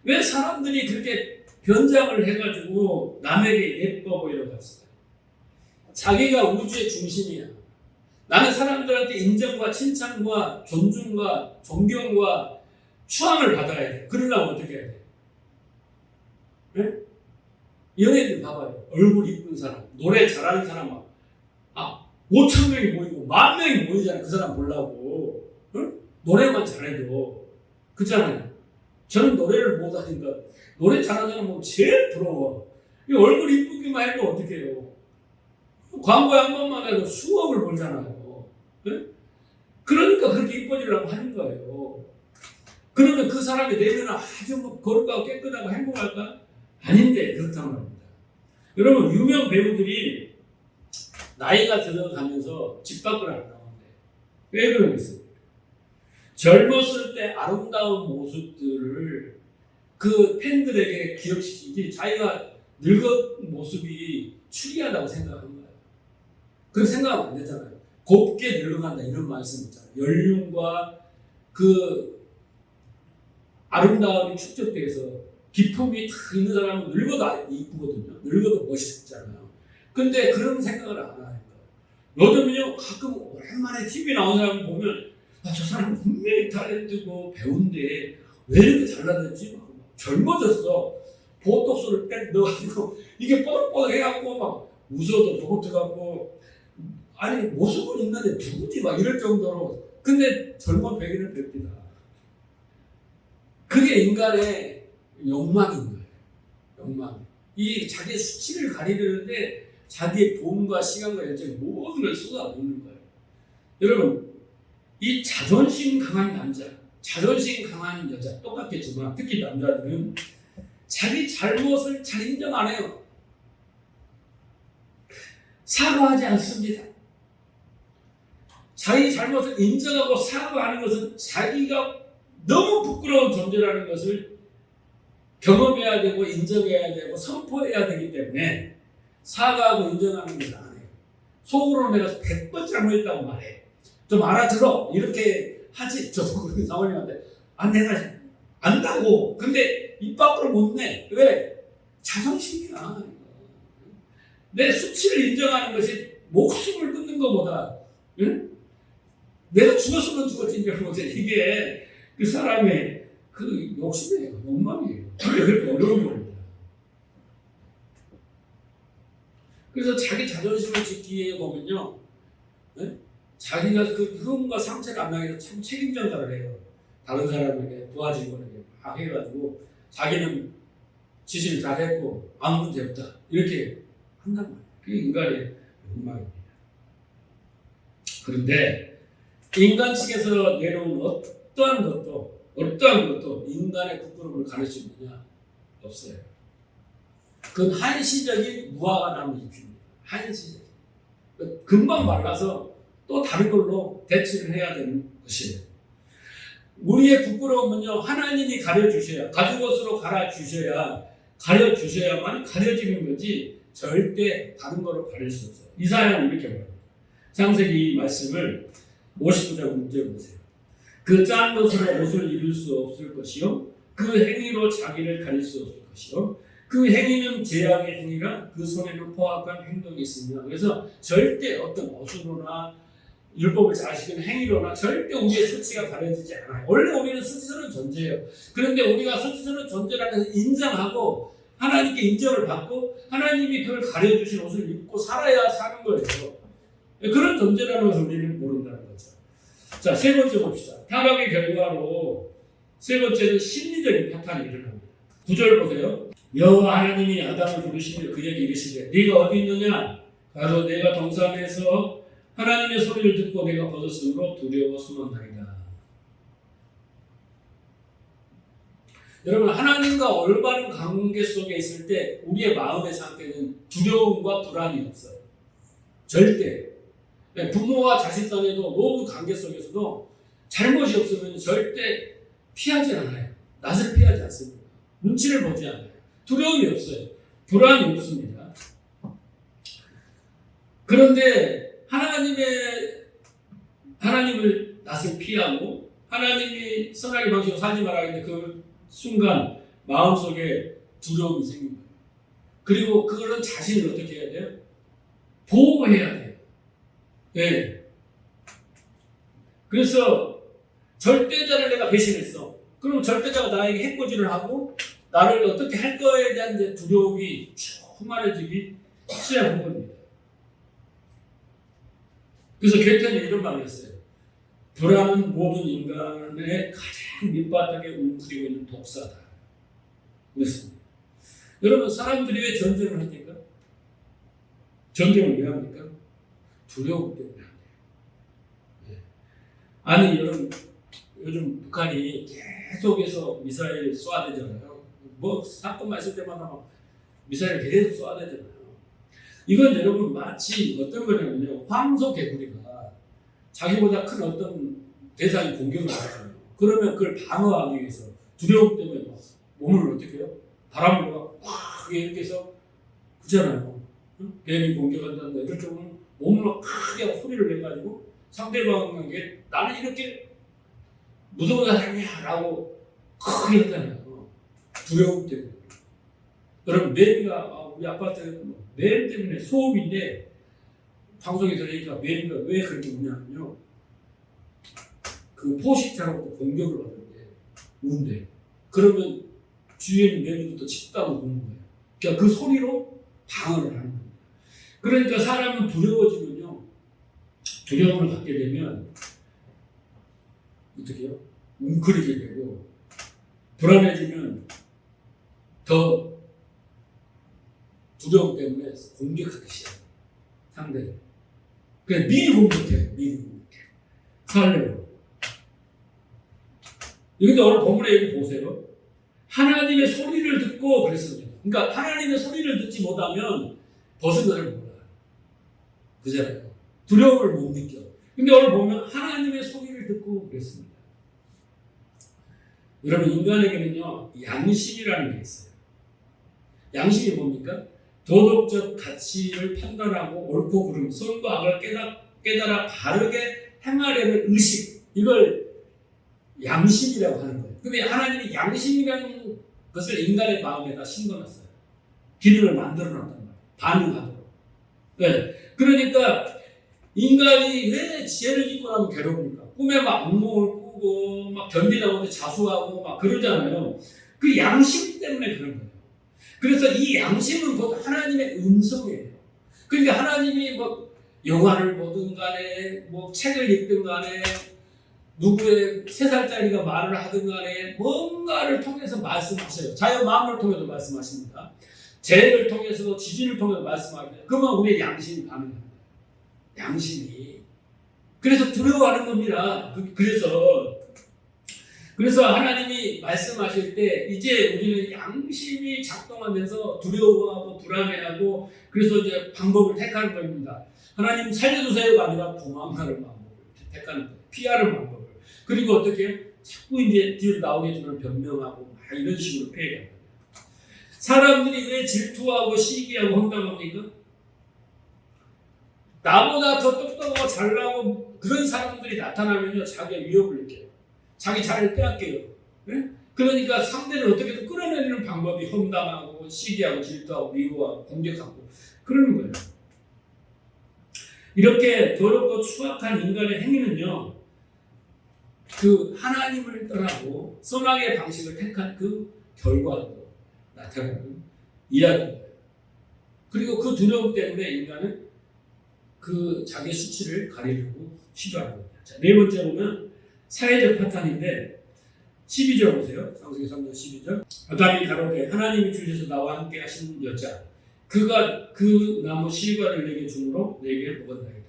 [SPEAKER 1] 왜 사람들이 그렇게 변장을 해가지고 남에게 예뻐 보이려고 할까요? 자기가 우주의 중심이야. 나는 사람들한테 인정과 칭찬과 존중과 존경과 추앙을 받아야 돼. 그러려면 어떻게 해야 돼? 네? 연예인들 봐봐요. 얼굴 이쁜 사람, 노래 잘하는 사람 5천 명이 모이고 10,000명이 모이잖아요. 그 사람 보려고. 응? 노래만 잘해도. 그렇잖아요. 저는 노래를 못하니까 노래 잘하는 사람 보면 제일 부러워. 이 얼굴 이쁘기만 해도 어떻게 해요? 광고에 한 번만 해도 수억을 벌잖아요. 네? 그러니까 그렇게 이뻐지려고 하는 거예요. 그러면 그 사람이 내면은 아주 거룩하고 깨끗하고 행복할까? 아닌데 그렇단 말입니다. 여러분 유명 배우들이 나이가 들어가면서 집 밖을 안 나오는데 왜 그러겠습니까? 젊었을 때 아름다운 모습들을 그 팬들에게 기억시키지 자기가 늙은 모습이 추리하다고 생각하는 거예요. 그렇게 생각하면 안 되잖아요. 곱게 늙어간다 이런 말씀 있잖아요. 연륜과 그 아름다움이 축적돼서 기품이 다 있는 사람은 늙어도 이쁘거든요. 늙어도 멋있잖아요. 근데 그런 생각을 안 하는 거예요. 요즘은요, 가끔 오랜만에 TV 나온 사람 보면, 아, 저 사람 분명히 탤런트고 배우인데 왜 이렇게 잘나졌지? 막 젊어졌어. 보톡스를 딱 넣어가지고 이게 뽀득뽀득 해갖고 막 웃어도 로봇 같고, 아니 모습은 있는데 누구지? 막 이럴 정도로. 근데 젊은 백인을 뵙니다. 그게 인간의 욕망인 거예요. 욕망. 이 자기의 수치를 가리려는데 자기의 돈과 시간과 열정 모든 걸 쏟아붓는 거예요. 여러분, 이 자존심 강한 남자, 자존심 강한 여자 똑같겠지만 특히 남자들은 자기 잘못을 잘 인정 안 해요. 사과하지 않습니다. 자기 잘못을 인정하고 사과하는 것은 자기가 너무 부끄러운 존재라는 것을 경험해야 되고 인정해야 되고 선포해야 되기 때문에 사과하고 인정하는 것을 안 해요. 속으로 내가 100번 잘못했다고 말해. 좀 알아들어. 이렇게 하지. 저도 그런 사모님한테 내가 안다고. 근데 입 밖으로 못 내. 왜? 자존심이야. 내 수치를 인정하는 것이 목숨을 끊는 것보다, 응? 내가 죽었으면 죽었지 인정하는 것이 이게 그 사람의 그 욕심이에요. 욕망이에요. 그렇게 어려운 겁니다. 그래서 자기 자존심을 지키기 위해 보면요, 네? 자기가 그 흠과 상처를 안 나게 참 책임전가를 해요. 다른 사람에게 도와주고에게 막 해가지고 자기는 지시를 잘 했고 아무 문제 없다 이렇게 한단 말이에요. 그게 인간의 욕망입니다. 그런데 인간 측에서 내려온 어떠한 것도 인간의 부끄러움을 가릴 수 있느냐? 없어요. 그건 한시적인 무화과 나무 잎입니다. 한시적인. 금방 말라서 또 다른 걸로 대치를 해야 되는 것이에요. 우리의 부끄러움은요, 하나님이 가려주셔야, 가죽옷으로 가려주셔야만 가려지는 거지, 절대 다른 거로 가릴 수 없어요. 이사야는 이렇게 말합니다. 창세기 이 말씀을 59장 문제 보세요. 그 짠 것으로 옷을 입을 수 없을 것이요, 그 행위로 자기를 가릴 수 없을 것이요, 그 행위는 제약의 행위라 그 손에는 포악한 행동이 있으며. 그래서 절대 어떤 옷으로나 율법을 잘 지키는 행위로나 절대 우리의 수치가 가려지지 않아요. 원래 우리는 수치스러운 존재예요. 그런데 우리가 수치스러운 존재라는 것을 인정하고 하나님께 인정을 받고 하나님이 그걸 가려주신 옷을 입고 살아야 사는 거예요. 그런 존재라는 것을 우리는 모른다는 거죠. 자, 세 번째 봅시다. 타락의 결과로 세 번째는 심리적인 파탄이 일어납니다. 9절 보세요. 여호와 하나님이 아담을 부르시며 그에게 이르시되 네가 어디 있느냐? 가서 내가 동산에서 하나님의 소리를 듣고 내가 벗었으므로 두려워 숨었나이다. 여러분, 하나님과 올바른 관계 속에 있을 때 우리의 마음의 상태는 두려움과 불안이 없어요. 절대. 부모와 자식 간에도 모든 관계 속에서도 잘못이 없으면 절대 피하지 않아요. 낯을 피하지 않습니다. 눈치를 보지 않아요. 두려움이 없어요. 불안이 없습니다. 그런데 하나님을 낯을 피하고 하나님이 선하게 방식으로 살지 말아야 하는데 그 순간 마음속에 두려움이 생긴 거예요. 그리고 그거는 자신을 어떻게 해야 돼요? 보호해야 돼요. 네. 그래서 절대자를 내가 배신했어. 그럼 절대자가 나에게 해코지를 하고 나를 어떻게 할 거에 대한 이제 두려움이 충만해지기 시작한 겁니다. 그래서 괴테는 이런 말을 했어요. 불안은 모든 인간의 가장 밑바닥에 웅크리고 있는 독사다. 그랬습니다. 여러분, 사람들이 왜 전쟁을 합니까? 전쟁을 왜 합니까? 두려움 때문에 합니다. 네. 아니, 여러분, 요즘 북한이 계속해서 미사일 쏘아대잖아요. 뭐 사건만 있을 때마다 막 미사일 계속 쏘아대잖아요. 이건 여러분 마치 어떤 거냐면요, 황소 개구리가 자기보다 큰 어떤 대상이 공격을 하잖아요. 그러면 그걸 방어하기 위해서 두려움 때문에 막 몸을 어떻게 해요? 바람을 막 이렇게 해서 그잖아요. 뱀이 공격한다든가 이럴 때 보면 몸을 막 크게 소리를 내가지고 상대방에게 나는 이렇게 무서운 사람이야 라고 크게 하잖아요. 두려움 때문에. 여러분 매미가 우리 아파트 매미 때문에 소음인데 방송에 들으니까 매미가 왜 그렇게 우냐면요. 그 포식자로부터 공격을 받는데 운대. 그러면 주위에 있는 매미도 칩다고 보는 거예요. 그러니까 그 소리로 방어를 하는 거예요. 그러니까 사람은 두려워지면요. 두려움을 갖게 되면 어떻게 해요? 웅크리게 되고 불안해지면 더 두려움 때문에 공격하기 시작해요. 상대를. 그냥 미리 공격해. 미리 공격해. 살려고. 이것도 오늘 본문의 얘기 보세요. 하나님의 소리를 듣고 그랬습니다. 그러니까 하나님의 소리를 듣지 못하면 벗어나를 몰라요. 그잖아요. 두려움을 못 느껴. 근데 오늘 보면 하나님의 소리를 듣고 그랬습니다. 여러분 인간에게는요 양심이라는 게 있어요. 양심이 뭡니까? 도덕적 가치를 판단하고 옳고 그름, 선과 악을 깨달아 바르게 행하려는 의식, 이걸 양심이라고 하는 거예요. 근데 하나님이 양심이라는 것을 인간의 마음에다 심어놨어요. 기능을 만들어놨단 말이에요. 반응하도록. 네. 그러니까 인간이 왜 죄를 짓고 나면 괴로웁니까? 꿈에 막 악몽을 꾸고 막 견디다 못해 자수하고 막 그러잖아요. 그 양심 때문에 그런 거예요. 그래서 이 양심은 곧 하나님의 음성이에요. 그러니까 하나님이 뭐 영화를 보든 간에 뭐 책을 읽든 간에 누구의 3살짜리가 말을 하든 간에 뭔가를 통해서 말씀하셔요. 자연 마음을 통해서 말씀하십니다. 재해를 통해서도 지진을 통해서 말씀하셔요. 그러면 우리의 양심이 반응합니다. 양심이. 그래서 두려워하는 겁니다. 그래서 하나님이 말씀하실 때 이제 우리는 양심이 작동하면서 두려워하고 불안해하고 그래서 이제 방법을 택하는 겁니다. 하나님 살려주세요가 아니라 도망가는 방법을 택하는 거예요. 피하는 방법을. 그리고 어떻게 해요? 자꾸 이제 뒤로 나오겠지만 변명하고 막 이런 식으로 피해야 돼요. 사람들이 왜 질투하고 시기하고 황당합니까? 나보다 더 똑똑하고 잘나고 그런 사람들이 나타나면요 자기의 위협을 느껴요. 자기 자리를 빼앗겨요. 네? 그러니까 상대를 어떻게든 끌어내리는 방법이 험담하고 시기하고 질투하고 미워하고 공격하고 그러는 거예요. 이렇게 더럽고 추악한 인간의 행위는요 그 하나님을 떠나고 선악의 방식을 택한 그 결과로 나타나는 이야기예요. 그리고 그 두려움 때문에 인간은 그 자기 수치를 가리려고 시도하는 겁니다. 자, 네 번째 보면 사회적 파탄인데 12절 보세요. 창세기 3장 12절. 아담이 가로되 하나님이 주셔서 나와 함께 하신 여자 그가 그 나무 실과를 내게 주므로 내게 먹었나이다.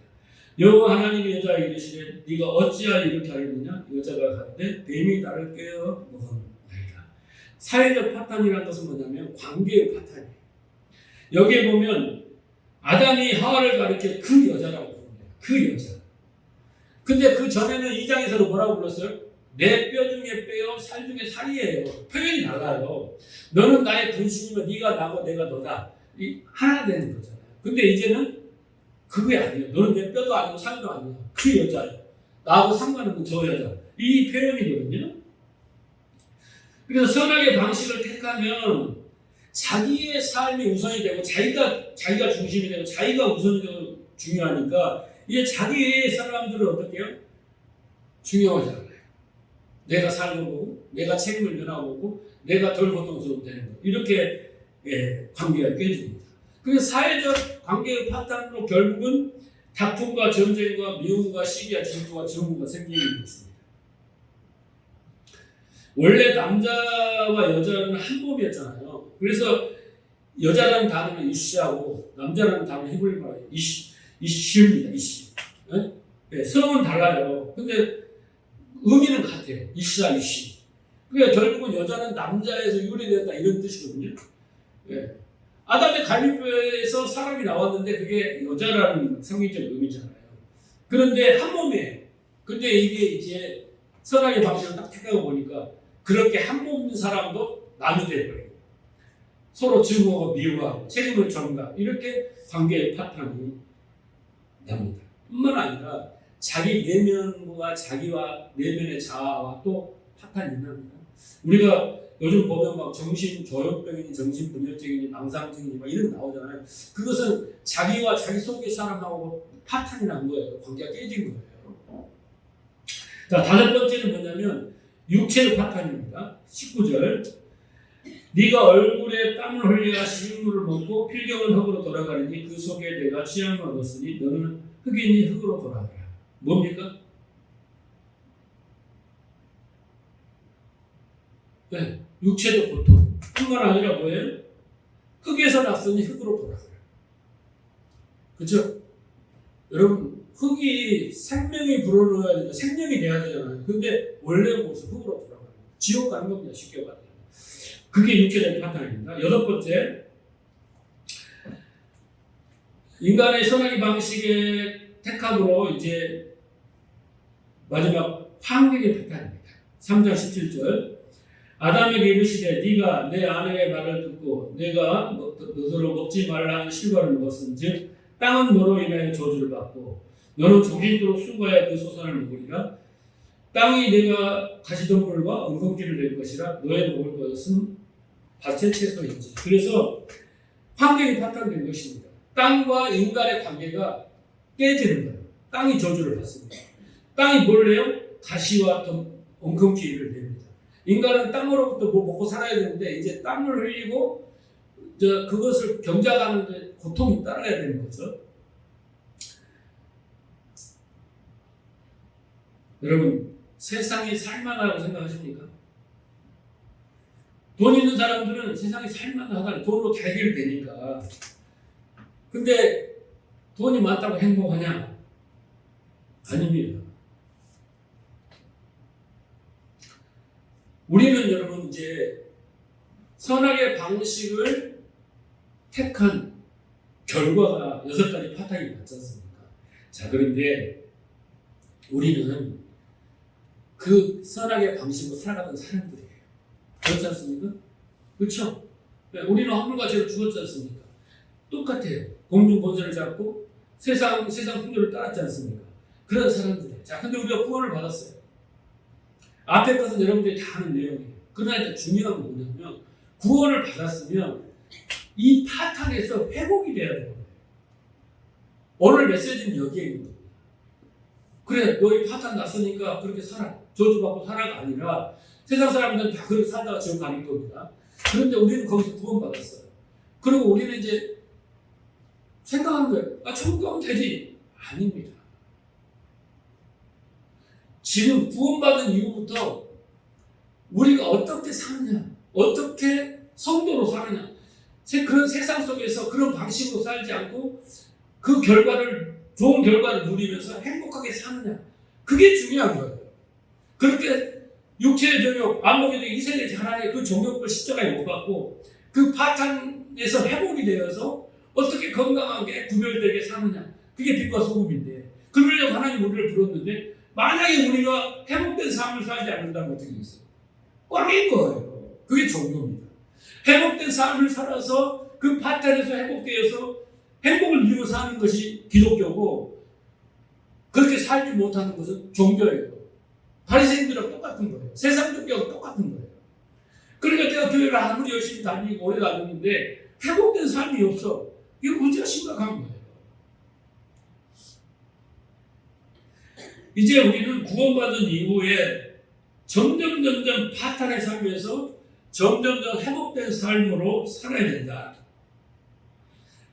[SPEAKER 1] 여호와 하나님이 여자에게 이르시되 네가 어찌하여 이렇게 하였느냐? 여자가 가로되 뱀이 나를 깨어 먹었나이다. 사회적 파탄이라는 것은 뭐냐면 관계의 파탄이에요. 여기에 보면 아담이 하와를 가리켜 그 여자라고 부릅니다. 그 여자. 근데 그 전에는 2장에서는 뭐라고 불렀어요? 내 뼈 중에 뼈요, 살 중에 살이에요. 표현이 달라요. 너는 나의 분신이면 네가 나고 내가 너다. 하나 되는 거잖아요. 근데 이제는 그게 아니에요. 너는 내 뼈도 아니고 살도 아니야. 그 여자예요. 나하고 상관없는 저 여자. 이 표현이거든요. 그래서 선악의 방식을 택하면 자기의 삶이 우선이 되고 자기가 중심이 되고 자기가 우선이 되고 중요하니까 이제 자기의 사람들은 어떻게 해요? 중요하지 않아요. 내가 살고 보고 내가 책임을 면하고 내가 덜 고통스러움 되는 거. 이렇게 관계가 깨집니다. 그래서 사회적 관계의 파탄으로 결국은 다툼과 전쟁과 미움과 시기와 질투와 증오가 생기는 것입니다. 원래 남자와 여자는 한 몸이었잖아요. 그래서 여자라는 단어는 이시하고 남자라는 단어는 히브리 말로 이시입니다. 이시. 네? 성은 달라요. 근데 의미는 같아요. 이시와 이시. 그러니까 결국은 여자는 남자에서 유래되었다 이런 뜻이거든요. 네. 아담의 갈비뼈에서 사람이 나왔는데 그게 여자라는 상징적 의미잖아요. 그런데 한 몸이에요. 근데 이게 이제 선악의 방식을 딱 택하고 보니까 그렇게 한 몸인 사람도 남이 되어버리고 서로 증오하고 미워하고 책임을 전가 이렇게 관계의 파탄이 납니다. 뿐만 아니라 자기 내면과 자기와 내면의 자아와 또 파탄이 납니다. 우리가 요즘 보면 막 정신조현병이니 정신분열증이니 망상증이니 막 이런 거 나오잖아요. 그것은 자기와 자기 속의 사람하고 파탄이 난 거예요. 관계가 깨진 거예요. 자, 다섯 번째는 뭐냐면 육체의 파탄입니다. 19절. 네가 얼굴에 땀을 흘려 식물을 먹고 필경은 흙으로 돌아가리니 그 속에 내가 취함을 얻었으니 너는 흙이니 흙으로 돌아가라. 뭡니까? 네, 육체적 고통 뿐만 아니라 뭐예요? 흙에서 났으니 흙으로 돌아가라. 그렇죠? 여러분, 흙이 생명이 불어넣어야 되잖아요. 생명이 돼야 되잖아요. 근데 원래 모습 흙으로 돌아가요. 지옥 가는 겁니다. 쉽게 말해요. 그게 육체적 파탄입니다. 여섯 번째, 인간의 선악의 방식의 택함으로 이제 마지막 환경의 파탄입니다. 3장 17절. 아담에게 이르시되 네가 내 아내의 말을 듣고 내가 너로 먹지 말라 하는 실과를 먹었은즉 땅은 너로 인하여 저주를 받고 너는 종신토록 수고하여 그 소산을 먹으리라. 땅이 내가 가시덤불과 엉겅퀴를 낼 것이라 너의 먹을 것은 밭의 채소인지. 그래서 환경이 파탄된 것입니다. 땅과 인간의 관계가 깨지는 거예요. 땅이 저주를 받습니다. 땅이 뭘 해요? 가시와 엉겅퀴를 냅니다. 인간은 땅으로부터 뭐 먹고 살아야 되는데 이제 땀을 흘리고 그것을 경작하는 데 고통이 따라야 되는 거죠. 여러분, 세상이 살만하다고 생각하십니까? 돈 있는 사람들은 세상이 살만하다. 돈으로 다 해결되니까. 근데 돈이 많다고 행복하냐? 아닙니다. 우리는 여러분 이제 선악의 방식을 택한 결과가 6가지 파탄이 맞지 않습니까? 자, 그런데 우리는 그 선악의 방식으로 살아가던 사람들이에요. 그렇지 않습니까? 그렇죠? 우리는 하물과 죄로 죽었지 않습니까? 똑같아요. 공중본세를 잡고 세상 풍조를 따랐지 않습니까? 그런 사람들이에요. 자, 근데 우리가 구원을 받았어요. 앞에 것은 여러분들이 다 아는 내용이에요. 그러나 일단 중요한 건 뭐냐면 구원을 받았으면 이 파탄에서 회복이 돼야 되는 거예요. 오늘 메시지는 여기에 있는 겁니다. 그래, 너희 파탄 났으니까 그렇게 살아. 저주받고 살아가 아니라 세상 사람들은 다 그렇게 살다가 지옥 가는 겁니다. 그런데 우리는 거기서 구원받았어요. 그리고 우리는 이제 생각하는 거예요. 천국 가면 되지. 아닙니다. 지금 구원받은 이후부터 우리가 어떻게 사느냐, 어떻게 성도로 사느냐, 그런 세상 속에서 그런 방식으로 살지 않고 그 결과를, 좋은 결과를 누리면서 행복하게 사느냐, 그게 중요한 거예요. 그렇게 육체의 정욕, 안목의 정욕, 이생의 자랑의 그 정욕을 십자가에 못 받고 그 파탄에서 회복이 되어서 어떻게 건강하게 구별되게 사느냐, 그게 빛과 소금인데, 그러려고 하나님 우리를 불렀는데 만약에 우리가 회복된 삶을 살지 않는다면 어떻게 되겠어요? 꽝인 거예요. 그게 종교입니다. 회복된 삶을 살아서 그 파탄에서 회복되어서 행복을 누리고 사는 것이 기독교고, 그렇게 살지 못하는 것은 종교예요. 바리새인들하고 똑같은 거예요. 세상 종교하고 똑같은 거예요. 그러니까 내가 교회를 아무리 열심히 다니고 오래 다녔는데 회복된 삶이 없어. 이거 문제가 심각한 거예요. 이제 우리는 구원받은 이후에 점점 파탄의 삶에서 점점 회복된 삶으로 살아야 된다.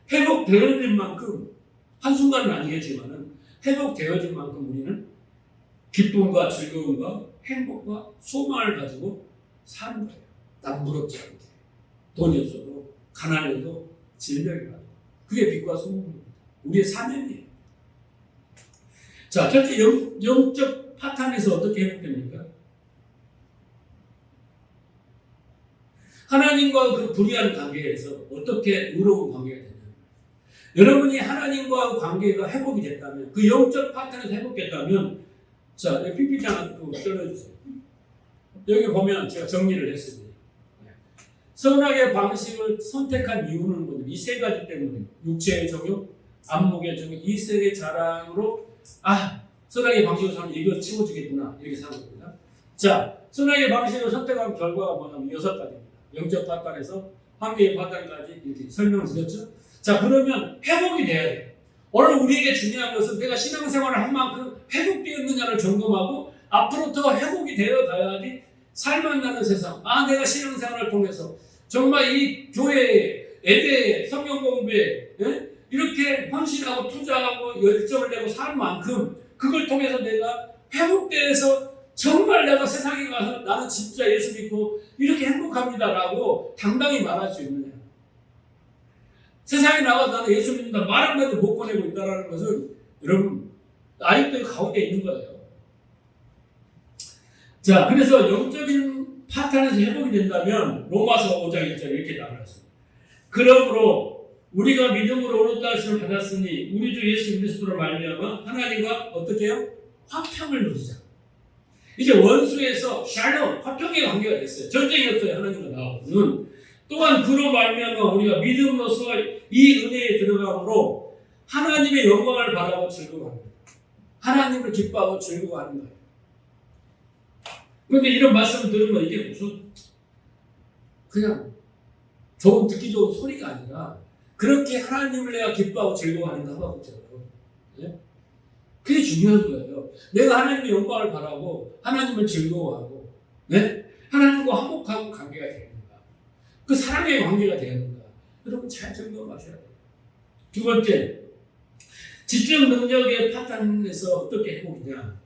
[SPEAKER 1] 회복되어진 만큼, 한순간은 아니겠지만 회복되어진 만큼 우리는 기쁨과 즐거움과 행복과 소망을 가지고 사는 거예요. 남부럽지 않게. 돈이 없어도, 가난해도, 질병이라도. 그게 빛과 소망입니다. 우리의 사명이에요. 자, 첫째, 영적 파탄에서 어떻게 회복됩니까? 하나님과 그 불의한 관계에서 어떻게 의로운 관계가 되냐. 여러분이 하나님과 관계가 회복이 됐다면, 그 영적 파탄에서 회복됐다면, 자, PPT 하나 떨어주세요. 여기 보면 제가 정리를 했습니다. 선악의 방식을 선택한 이유는 뭐냐? 이 세 가지 때문에. 육체의 정욕, 안목의 정욕, 이 세 개의 자랑으로 선악의 방식으로 살면 이거 채워주겠구나, 이렇게 생각합니다. 자, 선악의 방식을 선택한 결과가 뭐냐면 6가지입니다. 영적 파탄에서 환경의 파탄까지 이렇게 설명을 드렸죠. 자, 그러면 회복이 돼야 돼요. 오늘 우리에게 중요한 것은 내가 신앙생활을 한 만큼 회복되었느냐를 점검하고 앞으로 더 회복이 되어 가야지 살만 나는 세상. 내가 신앙생활을 통해서 정말 이 교회에, 예배에, 성경 공부에 이렇게 헌신하고 투자하고 열정을 내고 살 만큼 그걸 통해서 내가 회복돼서 정말 내가 세상에 가서 나는 진짜 예수 믿고 이렇게 행복합니다라고 당당히 말할 수 있느냐. 세상에 나가서 나는 예수 믿는다 말 한마디도 못 꺼내고 있다는 것은 여러분 아직도 가운데 있는 거예요. 자, 그래서 영적인 파탄에서 회복이 된다면 로마서 5장 1절 이렇게 나열했습니다. 그러므로 우리가 믿음으로 오른다 하심을 받았으니 우리 주 예수 그리스도로 말미암아 하나님과 어떻게 해요? 화평을 누리자. 이제 원수에서 샬롬, 화평의 관계가 됐어요. 전쟁이 없어요. 하나님과 나하고는. 또한 그로 말미암아 우리가 믿음으로써 이 은혜에 들어감으로 하나님의 영광을 바라고 즐거워하는 거예요. 하나님을 기뻐하고 즐거워하는 거예요. 그런데 이런 말씀을 들으면 이게 무슨 그냥 듣기 좋은 소리가 아니라 그렇게 하나님을 내가 기뻐하고 즐거워하는가 하거든요. 네? 그게 중요한 거예요. 내가 하나님의 영광을 바라고 하나님을 즐거워하고 네? 하나님과 화목하고 관계가 되는가. 그 사랑의 관계가 되는가. 여러분 잘 점검하셔야 돼요. 두 번째, 지적 능력의 파탄에서 어떻게 회복이냐.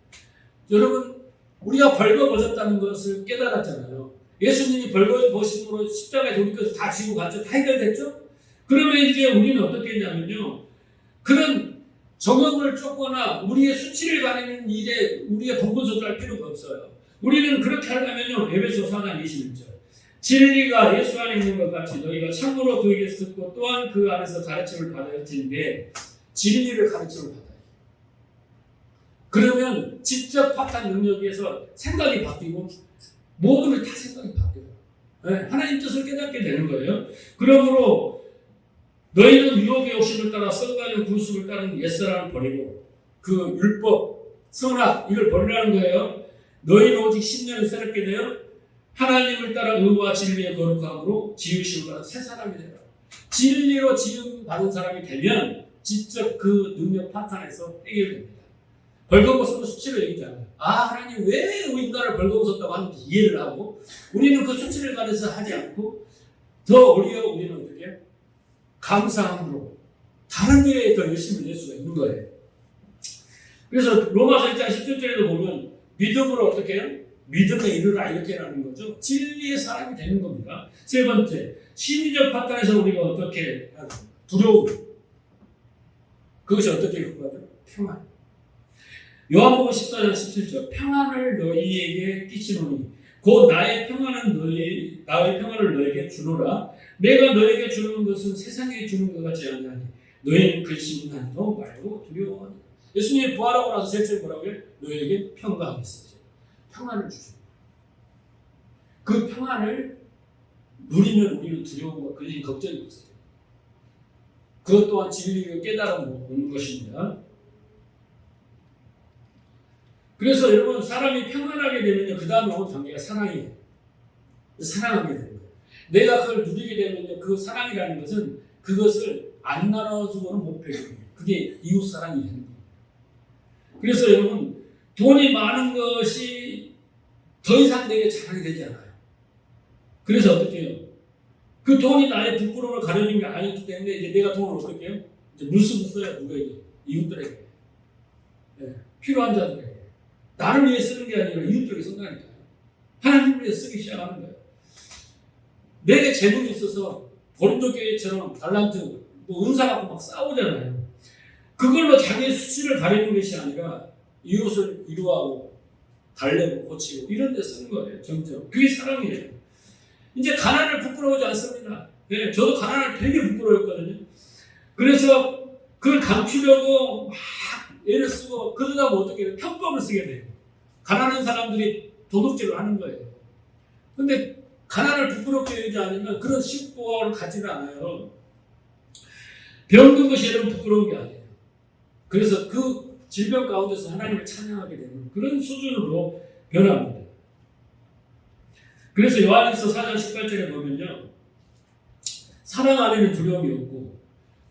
[SPEAKER 1] 여러분 우리가 벌거벗었다는 것을 깨달았잖아요. 예수님이 벌거벗으심으로 십자가에 돌이켜서 다 지고 갔죠. 다 해결됐죠? 그러면 이제 우리는 어떻게 했냐면요. 그런 정욕을 쫓거나 우리의 수치를 가리는 일에 우리가 동분서주할 필요가 없어요. 우리는 그렇게 하려면요. 에베소 4장 21절. 진리가 예수 안에 있는 것 같이 너희가 참으로 그에게서 듣고 또한 그 안에서 가르침을 받았는데 진리를 가르침을 받아요. 그러면 지적 파탄 능력에서 생각이 바뀌고 모든 게 다 생각이 바뀌어요. 네, 하나님 뜻을 깨닫게 되는 거예요. 그러므로 너희는 유혹의 욕심을 따라 썩어가는 구습을 따르는 옛사람을 버리고 그 율법, 선악 이걸 버리라는 거예요. 너희는 오직 신년을 새롭게 되어 하나님을 따라 의와 진리의 거룩함으로 지으심을 받은 새 사람이 되라. 진리로 지음받은 사람이 되면 지적 그 능력 파탄에서 해결됩니다. 벌거벗은 수치를 얘기잖아요. 하나님 왜 인간을 벌거벗었다고 하는지 이해를 하고 우리는 그 수치를 가려서 하지 않고 더 오히려 우리는 어떻게 해요? 감사함으로 다른 일에 더 열심히 낼 수가 있는 거예요. 그래서 로마서 1장 17절에도 보면 믿음으로 어떻게 해요? 믿음에 이르라 이렇게 하는 거죠. 진리의 사람이 되는 겁니다. 세 번째, 심리적 파탄에서 우리가 어떻게 하는 겁니까? 두려움. 그것이 어떻게 효과죠? 평안. 요한복음 14장 17절 평안을 너희에게 끼치노니 곧 나의 평안을 너희에게 주노라. 내가 너희에게 주는 것은 세상에 주는 것 같지 아니하니 너희는 근심하지도 말고 두려워하니. 예수님이 부활하고 나서 제일 처음 뭐라고 해요? 너희에게 평강하겠어요. 평안을 주죠. 그 평안을 누리면 우리는 두려움과 근심, 걱정이 없어요. 그것 또한 진리를 깨달아보는 것입니다. 그래서 여러분 사람이 평안하게 되면요. 그 다음에 오는 단계가 사랑이에요. 사랑하게 되는 거예요. 내가 그걸 누리게 되면요. 그 사랑이라는 것은 그것을 안 나눠주고는 못 배워요. 그게 이웃사랑이 되는 거예요. 그래서 여러분 돈이 많은 것이 더 이상 내게 자랑이 되지 않아요. 그래서 어떻게 해요? 그 돈이 나의 부끄러움을 가려주는 게 아니기 때문에 이제 내가 돈을 어떻게 해요? 이제 물쓰고 써요. 누구에게? 이웃들에게. 네. 필요한 자들에게. 나를 위해 쓰는 게 아니라 이웃들에게 쓴다니까요. 하나님을 위해 쓰기 시작하는 거예요. 내게 재능이 있어서 고린도 교회처럼 달란트, 은사 갖고 막 싸우잖아요. 그걸로 자기의 수치를 가리는 것이 아니라 이웃을 위로하고 달래고 고치고 이런 데 쓰는 거예요. 점점. 그게 사랑이에요. 이제 가난을 부끄러워하지 않습니다. 네, 저도 가난을 되게 부끄러워했거든요. 그래서 그걸 감추려고 막 애를 쓰고 그러다 보면 어떻게 해요? 편법을 쓰게 돼요. 가난한 사람들이 도둑질을 하는 거예요. 근데 가난을 부끄럽게 여기지 않으면 그런 심보를 가지를 않아요. 병든 것이 여러분 부끄러운 게 아니에요. 그래서 그 질병 가운데서 하나님을 찬양하게 되는 그런 수준으로 변합니다. 그래서 요한일서 4장 18절에 보면요. 사랑 안에는 두려움이 없고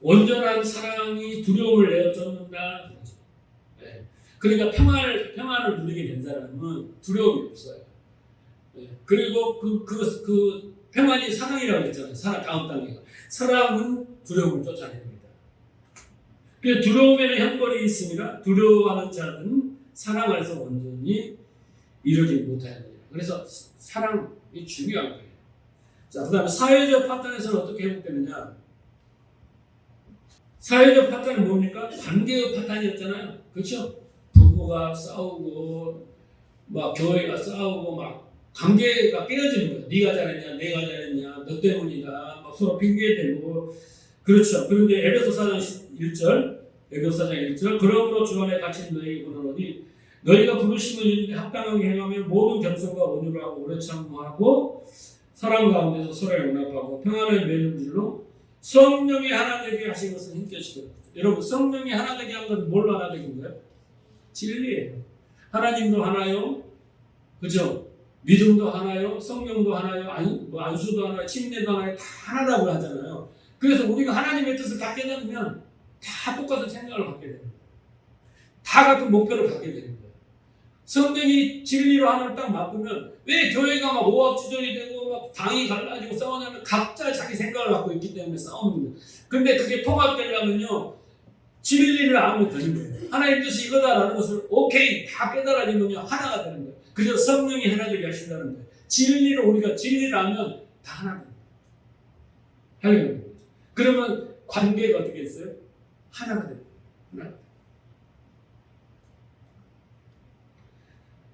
[SPEAKER 1] 온전한 사랑이 두려움을 내어 쫓는다. 네. 그러니까 평안을 누리게 된 사람은 두려움이 없어요. 네. 그리고 그 평안이 사랑이라고 했잖아요. 사랑 다음 단계가. 사랑은 두려움을 쫓아냅니다. 그래서 두려움에는 형벌이 있으니라 두려워하는 자는 사랑 안에서 온전히 이루지 못하느니라. 그래서 사랑이 중요한 거예요. 자, 그 다음에 사회적 파탄에서는 어떻게 회복되느냐? 사회적 파탄은 뭡니까? 관계의 파탄이었잖아요. 그렇죠? 부부가 싸우고, 막 교회가 싸우고, 막 관계가 깨어지는 거예요. 네가 잘했냐, 내가 잘했냐, 너 때문이다. 막 서로 핑계대고, 그렇죠. 그런데 에베소 4장 1절, 에베소 4장 1절, 그러므로 주 안에 갇힌 너희에게 보노니 너희가 부르심을 이루되 합당하게 행하며 모든 겸손과 온유를 하고 오래 참고하고 사랑 가운데서 서로를 용납하고 평안을 맺는 줄로 성령이 하나 되게 하신 것을 힘께 지켜라. 여러분, 성령이 하나 되게 한 건 뭘로 하나 되는 거예요? 진리예요. 하나님도 하나요. 그죠? 믿음도 하나요. 성령도 하나요. 안수도 하나요. 침례도 하나요. 다 하나라고 하잖아요. 그래서 우리가 하나님의 뜻을 다 깨닫으면 다 똑같은 생각을 갖게 됩니다. 다 같은 목표를 갖게 됩니다. 성령이 진리로 하나를 딱 바꾸면 왜 교회가 막 오합지졸이 되고 막 당이 갈라지고 싸우냐면 각자 자기 생각을 갖고 있기 때문에 싸우는 거예요. 근데 그게 통합되려면요 진리를 알면 되는 거예요. 하나님 뜻이 이거다라는 것을 오케이 다 깨달아지면요 하나가 되는 거예요. 그래서 성령이 하나 되게 하신다는 거예요. 우리가 진리를 알면 다 하나 됩니다. 할렐루야. 그러면 관계가 어떻게 했어요? 하나가 됩니다. 하나.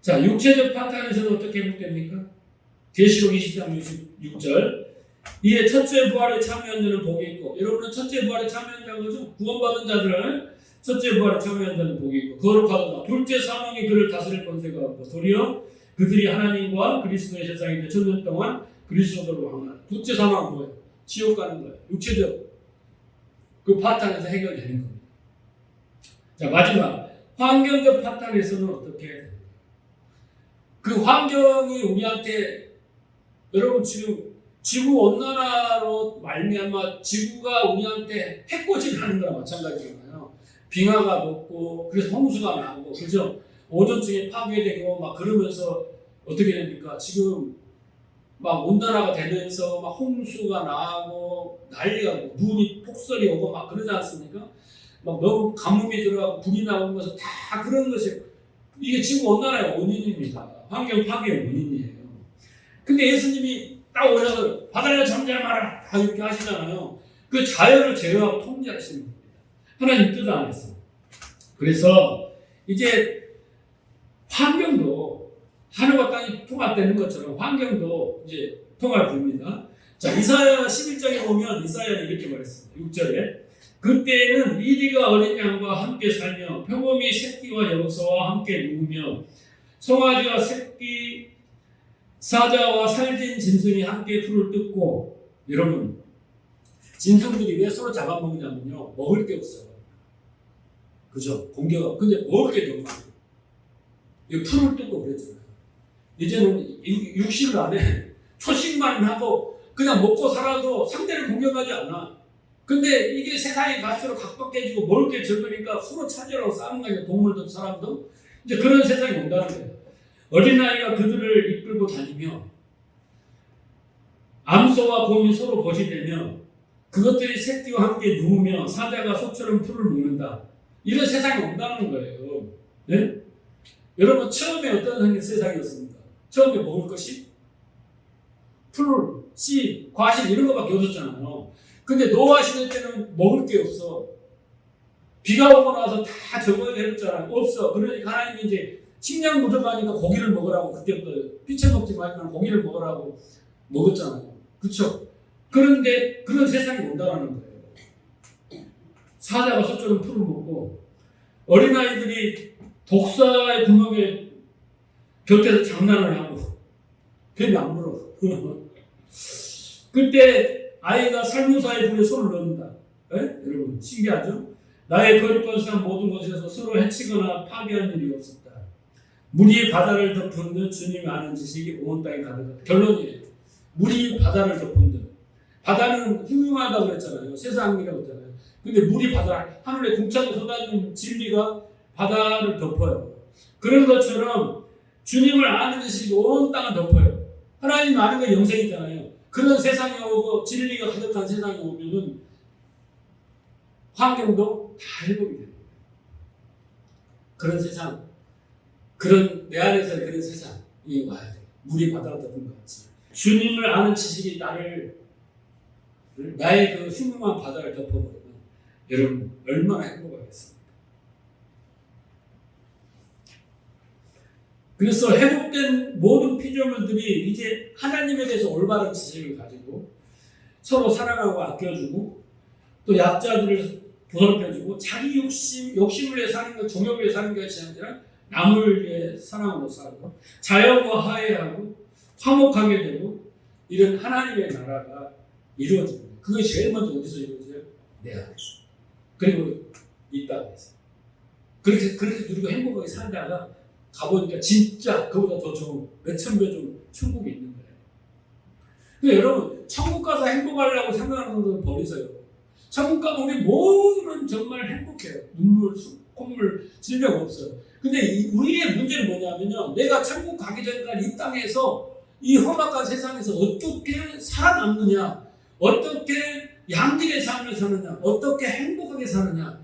[SPEAKER 1] 자, 육체적 파탄에서는 어떻게 회복됩니까? 계시록 20장 66절. 이에 첫째 부활에 참여한 자는 복이 있고, 여러분은 첫째 부활에 참여한 자인 거죠? 구원받은 자들은 첫째 부활에 참여한 자는 복이 있고, 거룩하도다. 둘째 사망이 그를 다스릴 권세가 없고, 도리어 그들이 하나님과 그리스도의 세상인데 천년 동안 그리스도로 왕하는. 둘째 사망은 뭐예요? 지옥 가는 거예요. 육체적 그 파탄에서 해결되는 겁니다. 자, 마지막 환경적 파탄에서는 어떻게 해야 됩니까? 그 환경이 우리한테 여러분 지금 지구 온난화로 말미암아 지구가 우리한테 해코지를 하는 거랑 마찬가지잖아요. 빙하가 녹고 그래서 홍수가 나고 그죠? 오존층이 파괴되고 막 그러면서 어떻게 됩니까? 지금 막 온난화가 되면서 막 홍수가 나고 난리가 나고 눈이 폭설이 오고 막 그러지 않습니까? 막 너무 가뭄이 들어가고 불이 나오는 것은 다 그런 것이 이게 지구 온난화의 원인입니다. 환경 파괴의 원인이에요. 근데 예수님이 딱 오셔서 바다를 잠잠하라 다 이렇게 하시잖아요. 그 자연을 제어하고 통제하시는 겁니다. 하나님 뜻 안에서. 그래서 이제 환경도 하늘과 땅이 통합되는 것처럼 환경도 이제 통합됩니다. 자, 이사야 11장에 보면 이사야는 이렇게 말했습니다. 6절에 그때에는 이리가 어린 양과 함께 살며 표범이 새끼와 여우서와 함께 누우며 송아지와 새끼 사자와 살진 짐승이 함께 풀을 뜯고 여러분 짐승들이 왜 서로 잡아먹냐면요 먹을 게 없어요. 그죠? 공격. 근데 먹을 게 너무 많아요. 풀을 뜯고 그랬잖아요. 이제는 육식을 안 해. 초식만 하고 그냥 먹고 살아도 상대를 공격하지 않아. 근데 이게 세상이 갈수록 각박해지고 먹을 게 적으니까 서로 차지하고 싸우는 거예요. 동물도 사람도. 이제 그런 세상이 온다는 거예요. 어린아이가 그들을 이끌고 다니며 암소와 곰이 서로 거짓되며 그것들이 새끼와 함께 누우며 사자가 소처럼 풀을 먹는다. 이런 세상이 온다는 거예요. 네? 여러분 처음에 어떤 세상이었습니까? 처음에 먹을 것이 풀, 씨, 과실 이런 것밖에 없었잖아요. 근데 노아 시대 때는 먹을 게 없어. 비가 오고 나서 다 적어야 되잖아요. 없어. 그러니까 하나님이 이제 식량 부족하니까 고기를 먹으라고 그때부터 피채 먹지 말고 고기를 먹으라고 먹었잖아요. 그렇죠? 그런데 그런 세상이 온다는 거예요. 사자가 소처럼 풀을 먹고 어린아이들이 독사의 구멍에 곁에서 장난을 하고 괜히 안 물어. 그때 아이가 살무사의 불에 손을 넣는다. 에? 여러분 신기하죠? 나의 거룩한 세상 모든 곳에서 서로 해치거나 파괴한 일이 없었다. 물이 바다를 덮은 듯 주님이 아는 지식이 온 땅에 가득하다. 결론이에요. 물이 바다를 덮은 듯. 바다는 흉흉하다고 그랬잖아요. 세상이라고 했잖아요. 근데 물이 바다, 하늘에 궁창에 쏟아진 진리가 바다를 덮어요. 그런 것처럼 주님을 아는 지식이 온 땅을 덮어요. 하나님 아는 게 영생이잖아요. 그런 세상에 오고 진리가 가득한 세상에 오면은 환경도 다 회복이 돼요. 그런 세상, 그런 내 안에서 그런 세상이 와야 돼요. 물이 바다를 덮은 것 같이. 주님을 아는 지식이 나의 그 흉흉한 바다를 덮어버리면 여러분 얼마나 행복하겠습니까? 그래서 회복된 모든 피조물들이 이제 하나님에 대해서 올바른 지식을 가지고 서로 사랑하고 아껴주고 또 약자들을 보살펴주고 자기 욕심을 위해 사는 것, 종욕을 위해 사는 것이 아니라 남을 위해 사랑하고 살고 자연과 화해하고 화목하게 되고 이런 하나님의 나라가 이루어집니다. 그게 제일 먼저 어디서 이루어져요? 내 안에서. 그리고 이 땅에서. 그렇게 누리고 행복하게 살다가 가보니까 진짜 그보다 더 좋은 몇천 배 좋은 천국이 있는 거예요. 근데 여러분 천국 가서 행복하려고 생각하는 건 버리세요. 천국 가면 우리 모두는 정말 행복해요. 눈물, 콧물, 질병 없어요. 근데 우리의 문제는 뭐냐면요. 내가 천국 가기 전까지 이 땅에서 이 험악한 세상에서 어떻게 살아남느냐, 어떻게 양질의 삶을 사느냐, 어떻게 행복하게 사느냐.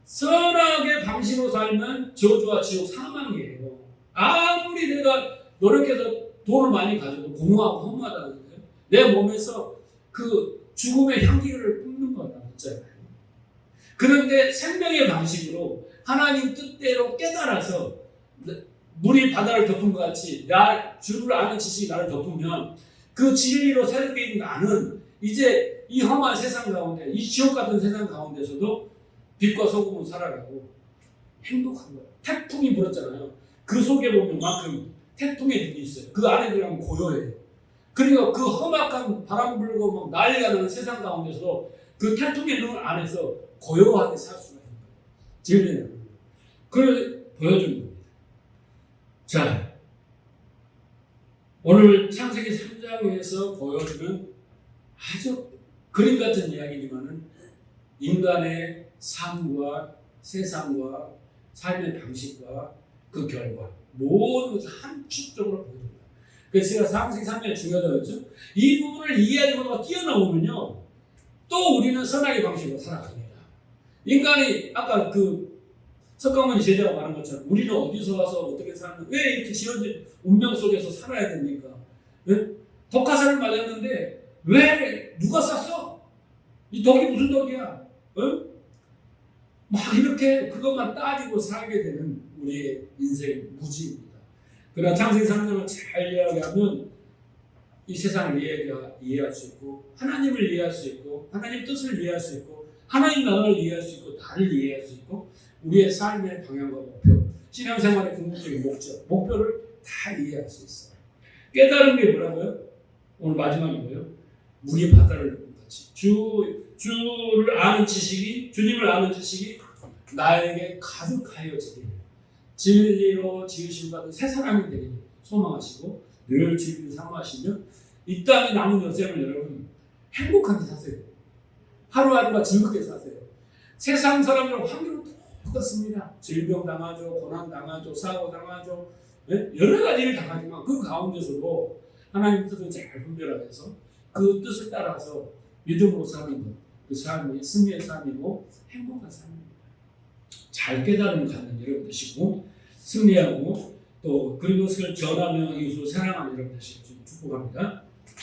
[SPEAKER 1] 선악의 방식으로 살면 저주와 지옥 사망이에요. 아무리 내가 노력해서 돈을 많이 가져도 공허하고 허무하다는 거예요. 내 몸에서 그 죽음의 향기를 뿜는 거다. 있잖아요. 그런데 생명의 방식으로 하나님 뜻대로 깨달아서 물이 바다를 덮은 것 같이 주를 아는 지식이 나를 덮으면 그 진리로 새롭게 있는 나는 이제 이 험한 세상 가운데 이 지옥 같은 세상 가운데서도 빛과 소금으로 살아가고 행복한 거예요. 태풍이 불었잖아요. 그 속에 보면 만큼 태풍의 눈이 있어요. 그 안에 들어가면 고요해요. 그리고 그 험악한 바람 불고 막 난리가 나는 세상 가운데서도 그 태풍의 눈 안에서 고요하게 살 수가 있는 거예요. 진리는. 그걸 보여주는 겁니다. 자, 오늘 창세기 3장에서 보여주는 아주 그림 같은 이야기지만은 인간의 삶과 세상과 삶의 방식과 그 결과 모든 것을 함축적으로 보여줍니다. 그래서 제가 창세기 3장이 중요하다고 했죠. 이 부분을 이해하지 못하고 뛰어넘으면요 또 우리는 선악의 방식으로 살아갑니다. 인간이 아까 그 석가모니 제자가 말한 것처럼 우리는 어디서 와서 어떻게 사는 왜 이렇게 지어진 운명 속에서 살아야 됩니까? 네? 독화살을 맞았는데 왜 누가 쐈어? 이 독이 무슨 독이야? 어? 막 이렇게 그것만 따지고 살게 되는 우리의 인생 무지입니다. 그러나 창세기 3장을 잘 이해하면 이 세상을 이해할 수 있고 하나님을 이해할 수 있고 하나님 뜻을 이해할 수 있고 하나님 나라를 이해할 수 있고 나를 이해할 수 있고 우리의 삶의 방향과 목표, 신앙생활의 궁극적인 목표를 다 이해할 수 있어요. 깨달은 게 뭐라고요? 오늘 마지막이 뭐예요? 물이 바다를 덮은 같이 주를 아는 지식이 주님을 아는 지식이 나에게 가득하여지게 진리로 지으신 받은 새 사람이 되기를 소망하시고 늘 진리를 사모하시며 이 땅에 남은 여생을 여러분 행복하게 사세요. 하루하루가 즐겁게 사세요. 세상 사람들은 환경은 똑같습니다. 질병 당하죠, 고난 당하죠, 사고 당하죠, 네? 여러 가지 일을 당하지만 그 가운데서도 하나님 뜻을 잘 분별하면서 그 뜻을 따라서 믿음으로 사는 것, 그 삶이 승리의 삶이고 행복한 삶입니다. 잘 깨달음을 갖는 여러분 되시고 승리하고 또 그런 것을 전하며 이웃을 사랑하는 여러분 되시길 축복합니다.